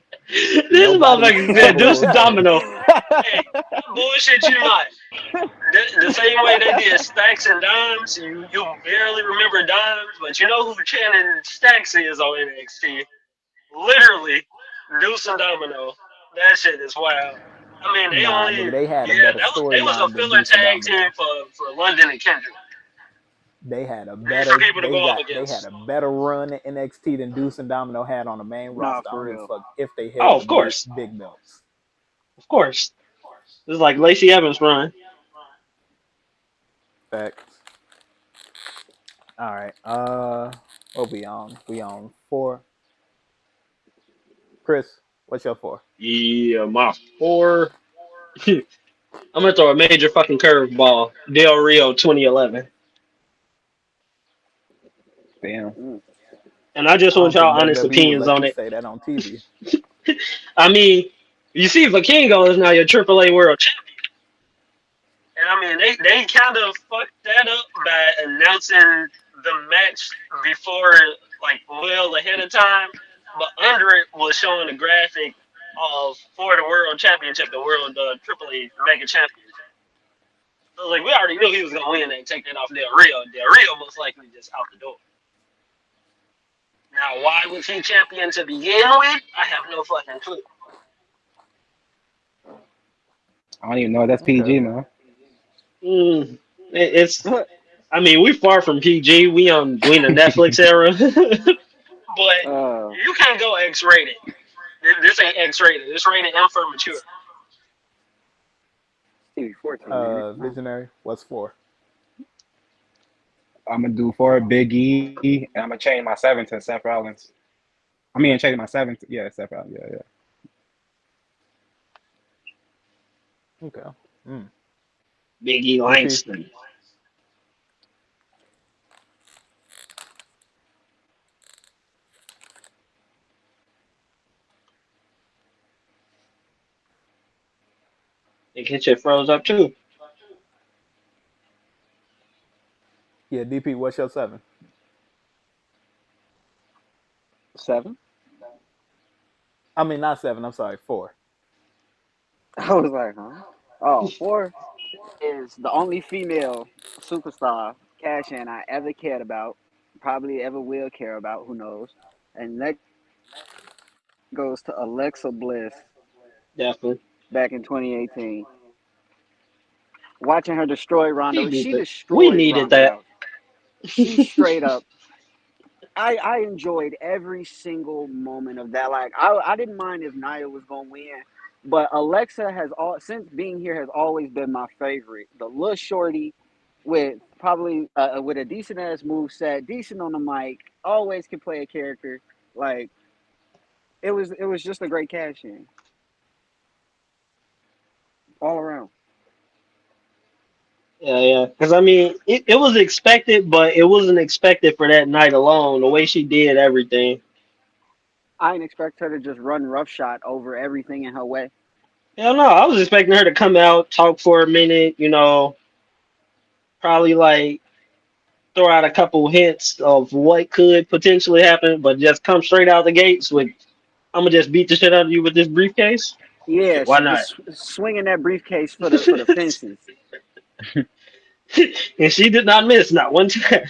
[SPEAKER 2] This
[SPEAKER 1] Nobody
[SPEAKER 2] motherfucker said
[SPEAKER 1] ever
[SPEAKER 2] Deuce
[SPEAKER 1] was
[SPEAKER 2] and
[SPEAKER 1] gonna.
[SPEAKER 2] Domino. Hey, I bullshit you not. The same way they did stacks and dimes, you barely remember dimes, but you know who Channing Stacks is on NXT. Literally, Deuce and Domino. That shit is wild. I mean, they
[SPEAKER 1] Nah,
[SPEAKER 2] only
[SPEAKER 1] nigga, they had a
[SPEAKER 2] yeah,
[SPEAKER 1] better
[SPEAKER 2] they was a
[SPEAKER 1] storyline than
[SPEAKER 2] filler
[SPEAKER 1] Deuce and
[SPEAKER 2] tag team
[SPEAKER 1] Domino.
[SPEAKER 2] for London and Kendrick.
[SPEAKER 1] They had a
[SPEAKER 2] And for
[SPEAKER 1] better
[SPEAKER 2] people to go up
[SPEAKER 1] they had
[SPEAKER 2] against.
[SPEAKER 1] a better run in NXT than Deuce and Domino had on the main
[SPEAKER 4] Nah,
[SPEAKER 1] roster. I
[SPEAKER 4] for
[SPEAKER 1] don't give a
[SPEAKER 4] real.
[SPEAKER 1] fuck if they
[SPEAKER 2] Oh,
[SPEAKER 1] held the
[SPEAKER 2] of course,
[SPEAKER 1] big belts.
[SPEAKER 2] of course. This is like Lacey Evans' run.
[SPEAKER 1] Facts. All right. What we on? We on four. Chris, what's your four?
[SPEAKER 2] Yeah, my four. I'm gonna throw a major fucking curveball. Del Rio 2011.
[SPEAKER 3] Damn.
[SPEAKER 4] Mm.
[SPEAKER 2] And I just
[SPEAKER 1] I
[SPEAKER 2] want
[SPEAKER 1] don't think
[SPEAKER 2] y'all honest
[SPEAKER 1] WWE would
[SPEAKER 2] opinions
[SPEAKER 1] let
[SPEAKER 2] on
[SPEAKER 1] you
[SPEAKER 2] it.
[SPEAKER 1] say that on TV.
[SPEAKER 2] I mean, you see, Vikingo is now your AAA World Champion. And I mean, they kind of fucked that up by announcing the match before, like, well ahead of time. But under it was showing a graphic of for the World Championship, the World AAA Mega Championship. So, like, we already knew he was going to win and take that off Del Rio. Del Rio most likely just out the door. Now, why was he champion to begin with? I have no fucking clue.
[SPEAKER 3] I don't even know if that's
[SPEAKER 1] Okay.
[SPEAKER 3] PG, man.
[SPEAKER 2] Mm, it's. I mean, we far from PG. We in the Netflix era, but
[SPEAKER 4] uh,
[SPEAKER 2] you can't go X rated. This ain't X rated. This rated M for mature.
[SPEAKER 4] TV 14, man.
[SPEAKER 1] Visionary, what's four?
[SPEAKER 3] I'm gonna do four Big E, and I'm gonna change my seven to Seth Rollins. I mean, change my seven to Seth Rollins. Yeah, yeah.
[SPEAKER 1] Okay. Mm.
[SPEAKER 2] Biggie
[SPEAKER 1] DP.
[SPEAKER 2] Langston. They get shit froze up too.
[SPEAKER 1] Yeah, DP, what's your seven?
[SPEAKER 4] 7.
[SPEAKER 1] I mean, not seven. I'm sorry, four.
[SPEAKER 4] I was like, huh? Oh, 4 is the only female superstar cash in I ever cared about, probably ever will care about, who knows. And that goes to Alexa Bliss
[SPEAKER 2] Definitely.
[SPEAKER 4] back in 2018. Watching her destroy
[SPEAKER 2] She
[SPEAKER 4] Ronda,
[SPEAKER 2] did
[SPEAKER 4] she
[SPEAKER 2] that. We
[SPEAKER 4] destroyed
[SPEAKER 2] needed
[SPEAKER 4] Ronda
[SPEAKER 2] that.
[SPEAKER 4] Rousey. She straight up. I enjoyed every single moment of that. Like I didn't mind if Nia was gonna win, but Alexa has all since being here has always been my favorite. The little shorty with probably with a decent ass move set, decent on the mic, always can play a character. Like it was just a great cash in all around.
[SPEAKER 2] Yeah, yeah. Because I mean, it was expected, but it wasn't expected for that night alone. The way she did everything.
[SPEAKER 4] I didn't expect her to just run roughshod over everything in her way.
[SPEAKER 2] Hell no, I was expecting her to come out, talk for a minute. Probably like throw out a couple hints of what could potentially happen, but just come straight out the gates with, I'm gonna just beat the shit out of you with this briefcase.
[SPEAKER 4] Yeah,
[SPEAKER 2] Why not?
[SPEAKER 4] just swinging that briefcase for the fences.
[SPEAKER 2] And she did not miss, not one time.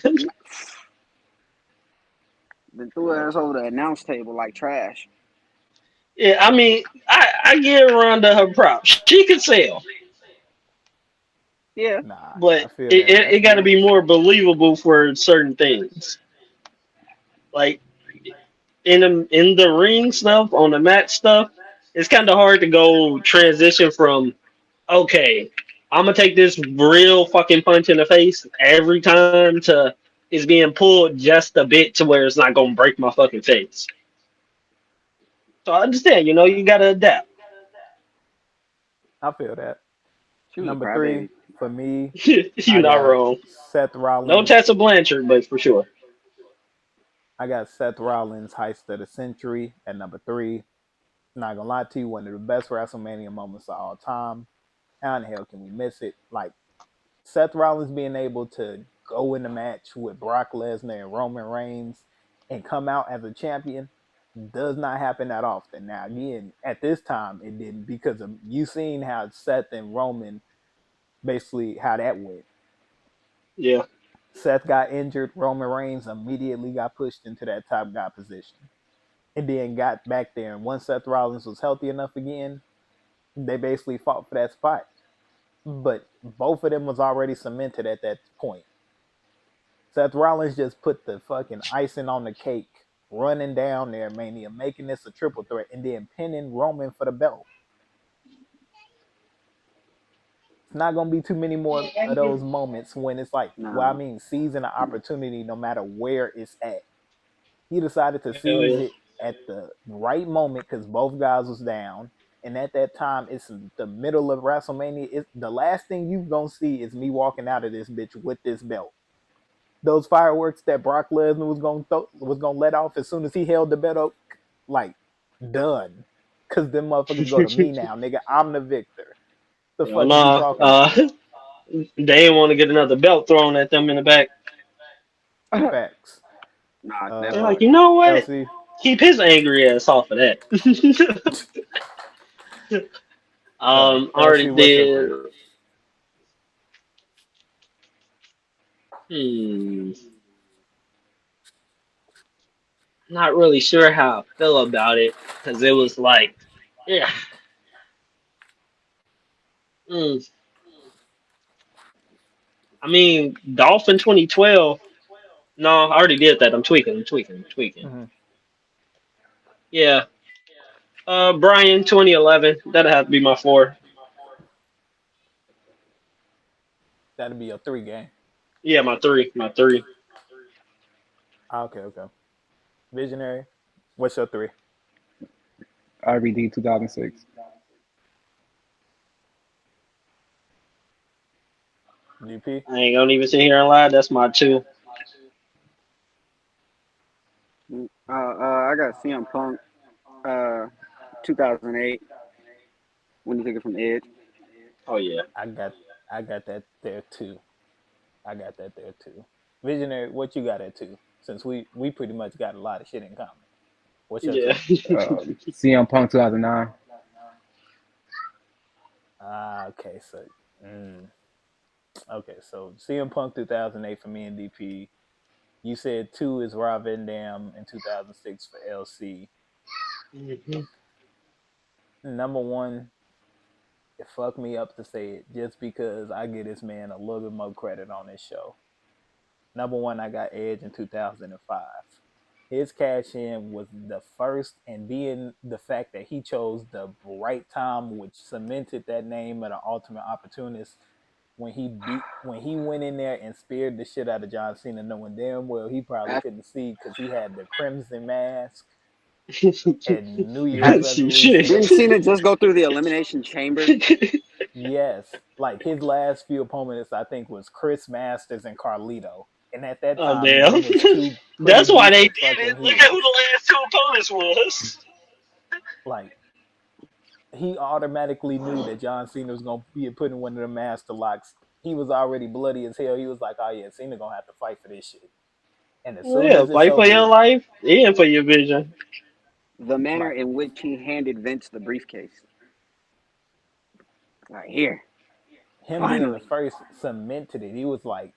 [SPEAKER 4] Then threw her ass over the announce table like trash.
[SPEAKER 2] Yeah, I mean, I give Ronda her props. She can sell,
[SPEAKER 4] Yeah,
[SPEAKER 1] Nah, I
[SPEAKER 2] but
[SPEAKER 1] feel
[SPEAKER 2] it,
[SPEAKER 1] that.
[SPEAKER 2] it,
[SPEAKER 1] That's
[SPEAKER 2] it got to
[SPEAKER 1] true.
[SPEAKER 2] be more believable for certain things. Like in the ring stuff, on the match stuff, it's kind of hard to go transition from, okay, I'm gonna take this real fucking punch in the face every time, to it's being pulled just a bit to where it's not gonna break my fucking face. So I understand, you gotta adapt.
[SPEAKER 1] I feel that.
[SPEAKER 4] she was a
[SPEAKER 1] Number three
[SPEAKER 4] crybaby.
[SPEAKER 1] for me,
[SPEAKER 2] You're
[SPEAKER 1] I
[SPEAKER 2] not
[SPEAKER 1] got
[SPEAKER 2] wrong.
[SPEAKER 1] Seth
[SPEAKER 2] No
[SPEAKER 1] Rollins.
[SPEAKER 2] Tessa Blanchard, but for sure.
[SPEAKER 1] I got Seth Rollins, Heist of the Century at number three. Not gonna lie to you, one of the best WrestleMania moments of all time. How in the hell can we miss it? Like Seth Rollins being able to go in the match with Brock Lesnar and Roman Reigns and come out as a champion does not happen that often. Now, again, at this time, it didn't because of you seen how Seth and Roman basically how that went.
[SPEAKER 2] Yeah.
[SPEAKER 1] Seth got injured. Roman Reigns immediately got pushed into that top guy position and then got back there. And once Seth Rollins was healthy enough again, they basically fought for that spot. But both of them was already cemented at that point. Seth Rollins just put the fucking icing on the cake, running down there, Mania, making this a triple threat, and then pinning Roman for the belt. It's not gonna be too many more of those moments when it's like, well, I
[SPEAKER 4] No,
[SPEAKER 1] mean, seizing an opportunity no matter where it's at. He decided to
[SPEAKER 2] Hell
[SPEAKER 1] seize
[SPEAKER 2] yeah.
[SPEAKER 1] it at the right moment because both guys was down. And at that time, it's the middle of WrestleMania. It's the last thing you gonna see is me walking out of this bitch with this belt. Those fireworks that Brock Lesnar was gonna let off as soon as he held the belt up, like done. Cause them motherfuckers go to me now, nigga. I'm the victor. The
[SPEAKER 2] Hell
[SPEAKER 1] fuck is you
[SPEAKER 2] nah.
[SPEAKER 1] talking about?
[SPEAKER 2] They didn't want to get another belt thrown at them in the back.
[SPEAKER 1] Facts.
[SPEAKER 4] nah, that
[SPEAKER 2] They're
[SPEAKER 1] Uh,
[SPEAKER 2] like,
[SPEAKER 4] part.
[SPEAKER 2] you know what?
[SPEAKER 1] LC,
[SPEAKER 2] Keep his angry ass off of that. Already
[SPEAKER 1] LC, what's your
[SPEAKER 2] did.
[SPEAKER 1] three?
[SPEAKER 2] Hmm. Not really sure how I feel about it because it was like, yeah. Mm. I mean, Dolph in 2012. No, I already did that. I'm tweaking. I'm tweaking. I'm tweaking.
[SPEAKER 1] Mm-hmm.
[SPEAKER 2] Yeah. Brian 2011. That'll have to be my four.
[SPEAKER 1] That'd be your three game.
[SPEAKER 2] Yeah, my three. My three.
[SPEAKER 1] Okay, okay. Visionary. What's your three?
[SPEAKER 3] RBD 2006.
[SPEAKER 1] GP.
[SPEAKER 2] I ain't gonna even sit here and lie. That's my two.
[SPEAKER 4] I got CM Punk, uh, 2008 when he took it from Edge.
[SPEAKER 2] Oh yeah.
[SPEAKER 1] I got I got that there too. I got that there too. Visionary, what you got at two? Since we pretty much got a lot of shit in common. What's your
[SPEAKER 2] Yeah.
[SPEAKER 1] two?
[SPEAKER 3] CM Punk 2009.
[SPEAKER 1] Okay, so mm, okay, so CM Punk 2008 for me and DP. You said two is Rob Van Dam in 2006 for LC.
[SPEAKER 2] Mhm.
[SPEAKER 1] Number one, it fucked me up to say it just because I give this man a little bit more credit on this show. Number one, I got Edge in 2005. His cash in was the first, and being the fact that he chose the right time, which cemented that name of the ultimate opportunist when he went in there and speared the shit out of John Cena, knowing damn well he probably couldn't see because he had the crimson mask and New Year's
[SPEAKER 2] Shit.
[SPEAKER 4] Didn't
[SPEAKER 1] resolutions.
[SPEAKER 4] Cena just go through the elimination chamber?
[SPEAKER 1] Yes, like his last few opponents, I think, was Chris Masters and Carlito, and at that
[SPEAKER 2] Oh
[SPEAKER 1] time,
[SPEAKER 2] damn.
[SPEAKER 1] them was two pretty
[SPEAKER 2] That's why they
[SPEAKER 1] decent
[SPEAKER 2] did
[SPEAKER 1] fucking
[SPEAKER 2] it. Look at who
[SPEAKER 1] heels.
[SPEAKER 2] the last two opponents was.
[SPEAKER 1] Like he automatically knew that John Cena was gonna be putting one of the master locks he was already bloody as hell. He was like, "Oh yeah, Cena gonna have to fight for this shit." And as
[SPEAKER 2] Well,
[SPEAKER 1] soon
[SPEAKER 2] yeah,
[SPEAKER 1] as it's
[SPEAKER 2] fight for
[SPEAKER 1] over
[SPEAKER 2] your
[SPEAKER 1] with,
[SPEAKER 2] life and for your vision.
[SPEAKER 4] The manner
[SPEAKER 1] like
[SPEAKER 4] in which he handed Vince the briefcase. Like, here,
[SPEAKER 1] him being the
[SPEAKER 4] finally.
[SPEAKER 1] first cemented it. He was like,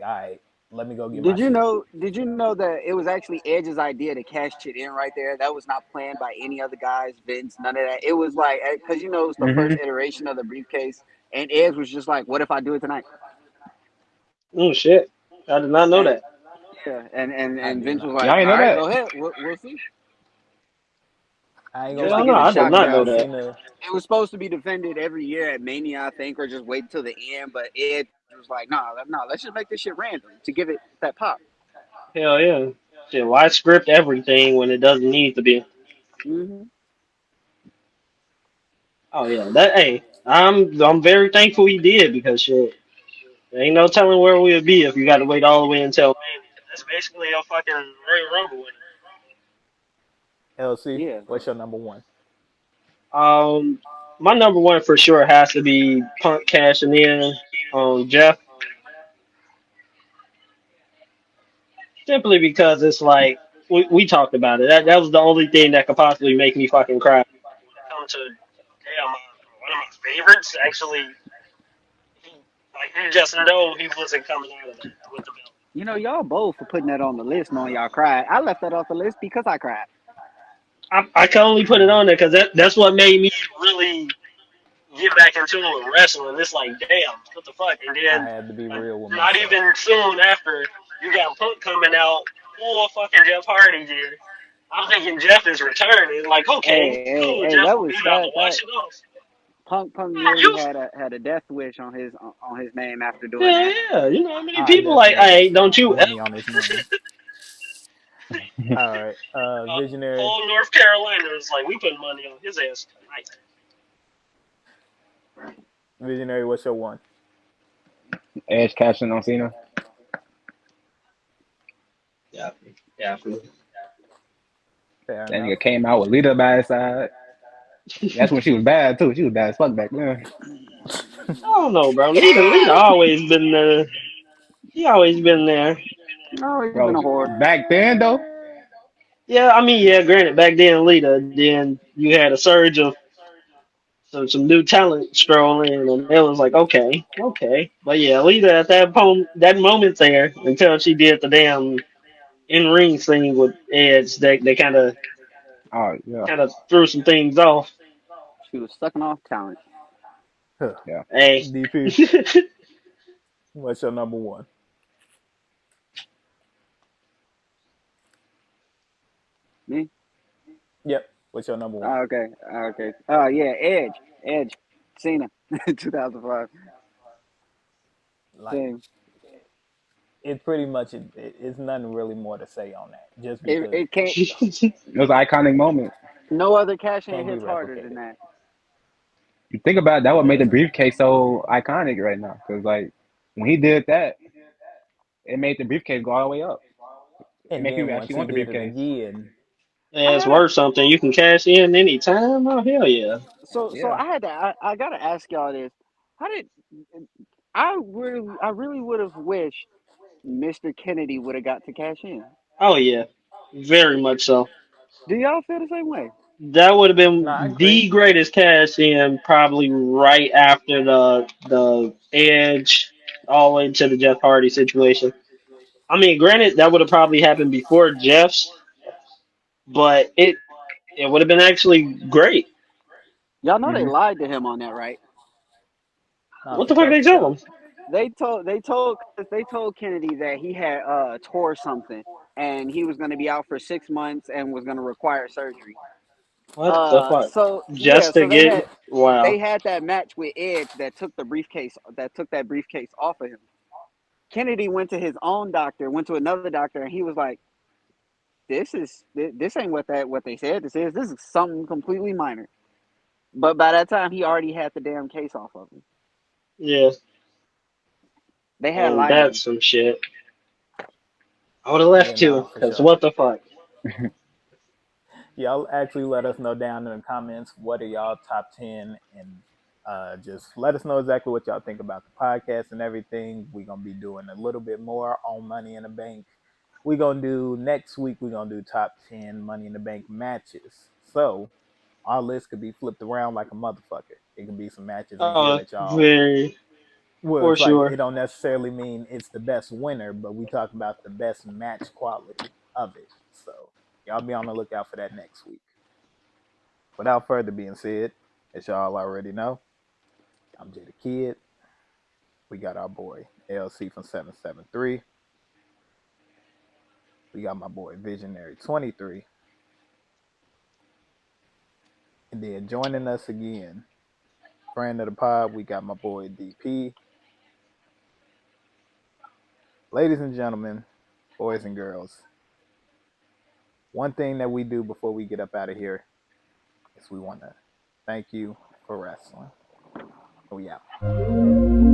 [SPEAKER 1] all right, let me go get my
[SPEAKER 4] Did you
[SPEAKER 1] shit.
[SPEAKER 4] know? Did you know that it was actually Edge's idea to cash it in right there? That was not planned by any other guys, Vince, none of that. It was like because you know it was the first
[SPEAKER 3] Mm-hmm.
[SPEAKER 4] iteration of the briefcase, and Edge was just like, "What if I do it tonight?"
[SPEAKER 2] Oh shit, I did not know
[SPEAKER 4] And
[SPEAKER 2] that.
[SPEAKER 4] yeah, and
[SPEAKER 1] I did
[SPEAKER 4] Vince was
[SPEAKER 1] not.
[SPEAKER 3] Y'all
[SPEAKER 4] like,
[SPEAKER 3] ain't
[SPEAKER 4] "All
[SPEAKER 3] know
[SPEAKER 4] right,
[SPEAKER 3] that?
[SPEAKER 4] go ahead, we'll see."
[SPEAKER 1] I ain't gonna
[SPEAKER 4] Just to
[SPEAKER 1] lie.
[SPEAKER 2] Hell no,
[SPEAKER 4] get a
[SPEAKER 2] I
[SPEAKER 1] From
[SPEAKER 2] did
[SPEAKER 4] shot
[SPEAKER 2] not know
[SPEAKER 1] John
[SPEAKER 4] value.
[SPEAKER 2] that.
[SPEAKER 1] Cena,
[SPEAKER 4] It was supposed to be defended every year at Mania, I think, or just wait till the end. But Edge was like, "No, no, let's just make this shit random to give it that pop."
[SPEAKER 2] Hell yeah. Shit, why script everything when it doesn't need to be?
[SPEAKER 4] Hmm.
[SPEAKER 2] Oh yeah, that hey, I'm very thankful he did because shit, there ain't no telling where we would be if you got to wait all the way until Mania. That's basically a fucking Royal Rumble winner.
[SPEAKER 1] LC,
[SPEAKER 4] Yeah.
[SPEAKER 1] what's your number one?
[SPEAKER 2] Um, my number one for sure has to be Punk cashing in on Jeff, simply because it's like we talked about it. That was the only thing that could possibly make me fucking cry. When it comes to damn, one of my favorites actually, he, like you just know he wasn't coming out of that with the belt.
[SPEAKER 4] You know, y'all both for putting that on the list, knowing y'all cried. I left that off the list because I cried.
[SPEAKER 2] I can only put it on there because that's what made me really get back into it with wrestling. It's like, damn, what the fuck? And
[SPEAKER 1] I
[SPEAKER 2] then,
[SPEAKER 1] had to be real with
[SPEAKER 2] not
[SPEAKER 1] myself.
[SPEAKER 2] even soon after, you got Punk coming out full fucking Jeff Hardy gear. I'm thinking Jeff is returning. Like, okay, cool,
[SPEAKER 4] Hey,
[SPEAKER 2] Jeff
[SPEAKER 4] that
[SPEAKER 2] will be
[SPEAKER 4] was
[SPEAKER 2] about to
[SPEAKER 4] that
[SPEAKER 2] wash it off.
[SPEAKER 4] Punk
[SPEAKER 2] Yeah,
[SPEAKER 4] nearly had a death wish on his name after doing
[SPEAKER 2] yeah,
[SPEAKER 4] that.
[SPEAKER 2] yeah. You know how many
[SPEAKER 1] I
[SPEAKER 2] people like,
[SPEAKER 1] definitely
[SPEAKER 2] hey,
[SPEAKER 1] wish
[SPEAKER 2] don't you ever
[SPEAKER 1] money on his name. All right, Visionary,
[SPEAKER 2] whole North Carolina is like, we putting money on his ass tonight.
[SPEAKER 1] Visionary, what's your one?
[SPEAKER 3] Edge cashing on Cena.
[SPEAKER 2] Yeah, yeah.
[SPEAKER 1] Fair
[SPEAKER 3] That
[SPEAKER 1] enough.
[SPEAKER 3] nigga came out with Lita by his side. That's when she was bad too. She was bad as fuck back then.
[SPEAKER 2] I don't know, bro. Lita always been She always been there.
[SPEAKER 4] No, he's been
[SPEAKER 3] Bro,
[SPEAKER 4] a whore.
[SPEAKER 3] back then though,
[SPEAKER 2] Yeah, I mean, yeah. Granted, back then, Lita. Then you had a surge of some new talent strolling, and it was like, okay, okay. But yeah, Lita at that moment there, until she did the damn in ring thing with Edge, they
[SPEAKER 3] oh yeah,
[SPEAKER 2] kind of threw some things off.
[SPEAKER 4] She was sucking off talent.
[SPEAKER 1] Huh.
[SPEAKER 3] yeah.
[SPEAKER 2] Hey,
[SPEAKER 1] DP, what's your number one?
[SPEAKER 4] Me?
[SPEAKER 1] Yep, what's your number one?
[SPEAKER 4] Okay, okay. Oh yeah, Edge, Cena, 2005.
[SPEAKER 1] Like,
[SPEAKER 4] Same.
[SPEAKER 1] it pretty much it's nothing really more to say on that. Just
[SPEAKER 4] It
[SPEAKER 1] because
[SPEAKER 4] it can't.
[SPEAKER 3] It was an iconic moment.
[SPEAKER 4] No other cash in
[SPEAKER 1] can't be
[SPEAKER 4] hits harder than
[SPEAKER 1] replicated.
[SPEAKER 4] that.
[SPEAKER 3] You think about it, that would make
[SPEAKER 1] Yes,
[SPEAKER 3] the briefcase so iconic right now. Cause like when he did that, it made the briefcase go all the way up. It
[SPEAKER 1] and
[SPEAKER 3] made
[SPEAKER 1] then
[SPEAKER 3] people
[SPEAKER 1] once
[SPEAKER 3] actually
[SPEAKER 1] he
[SPEAKER 3] want the
[SPEAKER 1] did it
[SPEAKER 3] briefcase.
[SPEAKER 1] again,
[SPEAKER 4] I
[SPEAKER 2] yeah, it's
[SPEAKER 4] had a
[SPEAKER 2] worth something. You can cash in anytime. Oh hell yeah.
[SPEAKER 4] so
[SPEAKER 3] Yeah.
[SPEAKER 4] I had to I gotta ask y'all this. How did I really would have wished Mr. Kennedy would have got to cash in.
[SPEAKER 2] Oh yeah, very much so.
[SPEAKER 4] Do y'all feel the same way?
[SPEAKER 2] That would have
[SPEAKER 1] no, I
[SPEAKER 2] been
[SPEAKER 1] agree.
[SPEAKER 2] the greatest cash in, probably right after the Edge, all the way to the Jeff Hardy situation. I mean, granted, that would have probably happened before Jeff's, but it would have been actually great.
[SPEAKER 4] Y'all know they
[SPEAKER 3] Hmm.
[SPEAKER 4] lied to him on that, right?
[SPEAKER 1] No,
[SPEAKER 2] What
[SPEAKER 1] for
[SPEAKER 2] the fuck
[SPEAKER 1] sure,
[SPEAKER 2] they
[SPEAKER 1] for
[SPEAKER 2] tell
[SPEAKER 1] sure.
[SPEAKER 2] him?
[SPEAKER 4] They told Kennedy that he had tore something and he was going to be out for 6 months and was going to require surgery.
[SPEAKER 2] What the fuck?
[SPEAKER 4] So yeah,
[SPEAKER 2] Just to
[SPEAKER 4] so
[SPEAKER 2] get
[SPEAKER 4] they
[SPEAKER 2] wow.
[SPEAKER 4] had that match with Edge that took that briefcase off of him. Kennedy went to his own doctor, went to another doctor, and he was like, this ain't what they said this is. This is something completely minor." But by that time, he already had the damn case off of him.
[SPEAKER 2] Yeah,
[SPEAKER 4] They had
[SPEAKER 2] and
[SPEAKER 4] lied to
[SPEAKER 2] that's
[SPEAKER 4] him.
[SPEAKER 2] some shit. I would have
[SPEAKER 1] Yeah,
[SPEAKER 2] left
[SPEAKER 1] nah,
[SPEAKER 2] too,
[SPEAKER 1] for
[SPEAKER 2] cause
[SPEAKER 1] sure.
[SPEAKER 2] what the fuck?
[SPEAKER 1] Y'all actually let us know down in the comments what are y'all top 10 and Just let us know exactly what y'all think about the podcast and everything. We're gonna be doing a little bit more on Money in the Bank. We're gonna do next week. We're gonna do top 10 Money in the Bank matches. So our list could be flipped around like a motherfucker. It could be some matches in here that y'all.
[SPEAKER 2] Very
[SPEAKER 1] Well,
[SPEAKER 2] for
[SPEAKER 1] it's like
[SPEAKER 2] sure.
[SPEAKER 1] it don't necessarily mean it's the best winner, but we talk about the best match quality of it. So y'all be on the lookout for that next week. Without further being said, as y'all already know, I'm Jay the Kid. We got our boy LC from 773. We got my boy Visionary 23. And then joining us again, friend of the pod, we got my boy DP. Ladies and gentlemen, boys and girls, one thing that we do before we get up out of here is we want to thank you for wrestling. We out.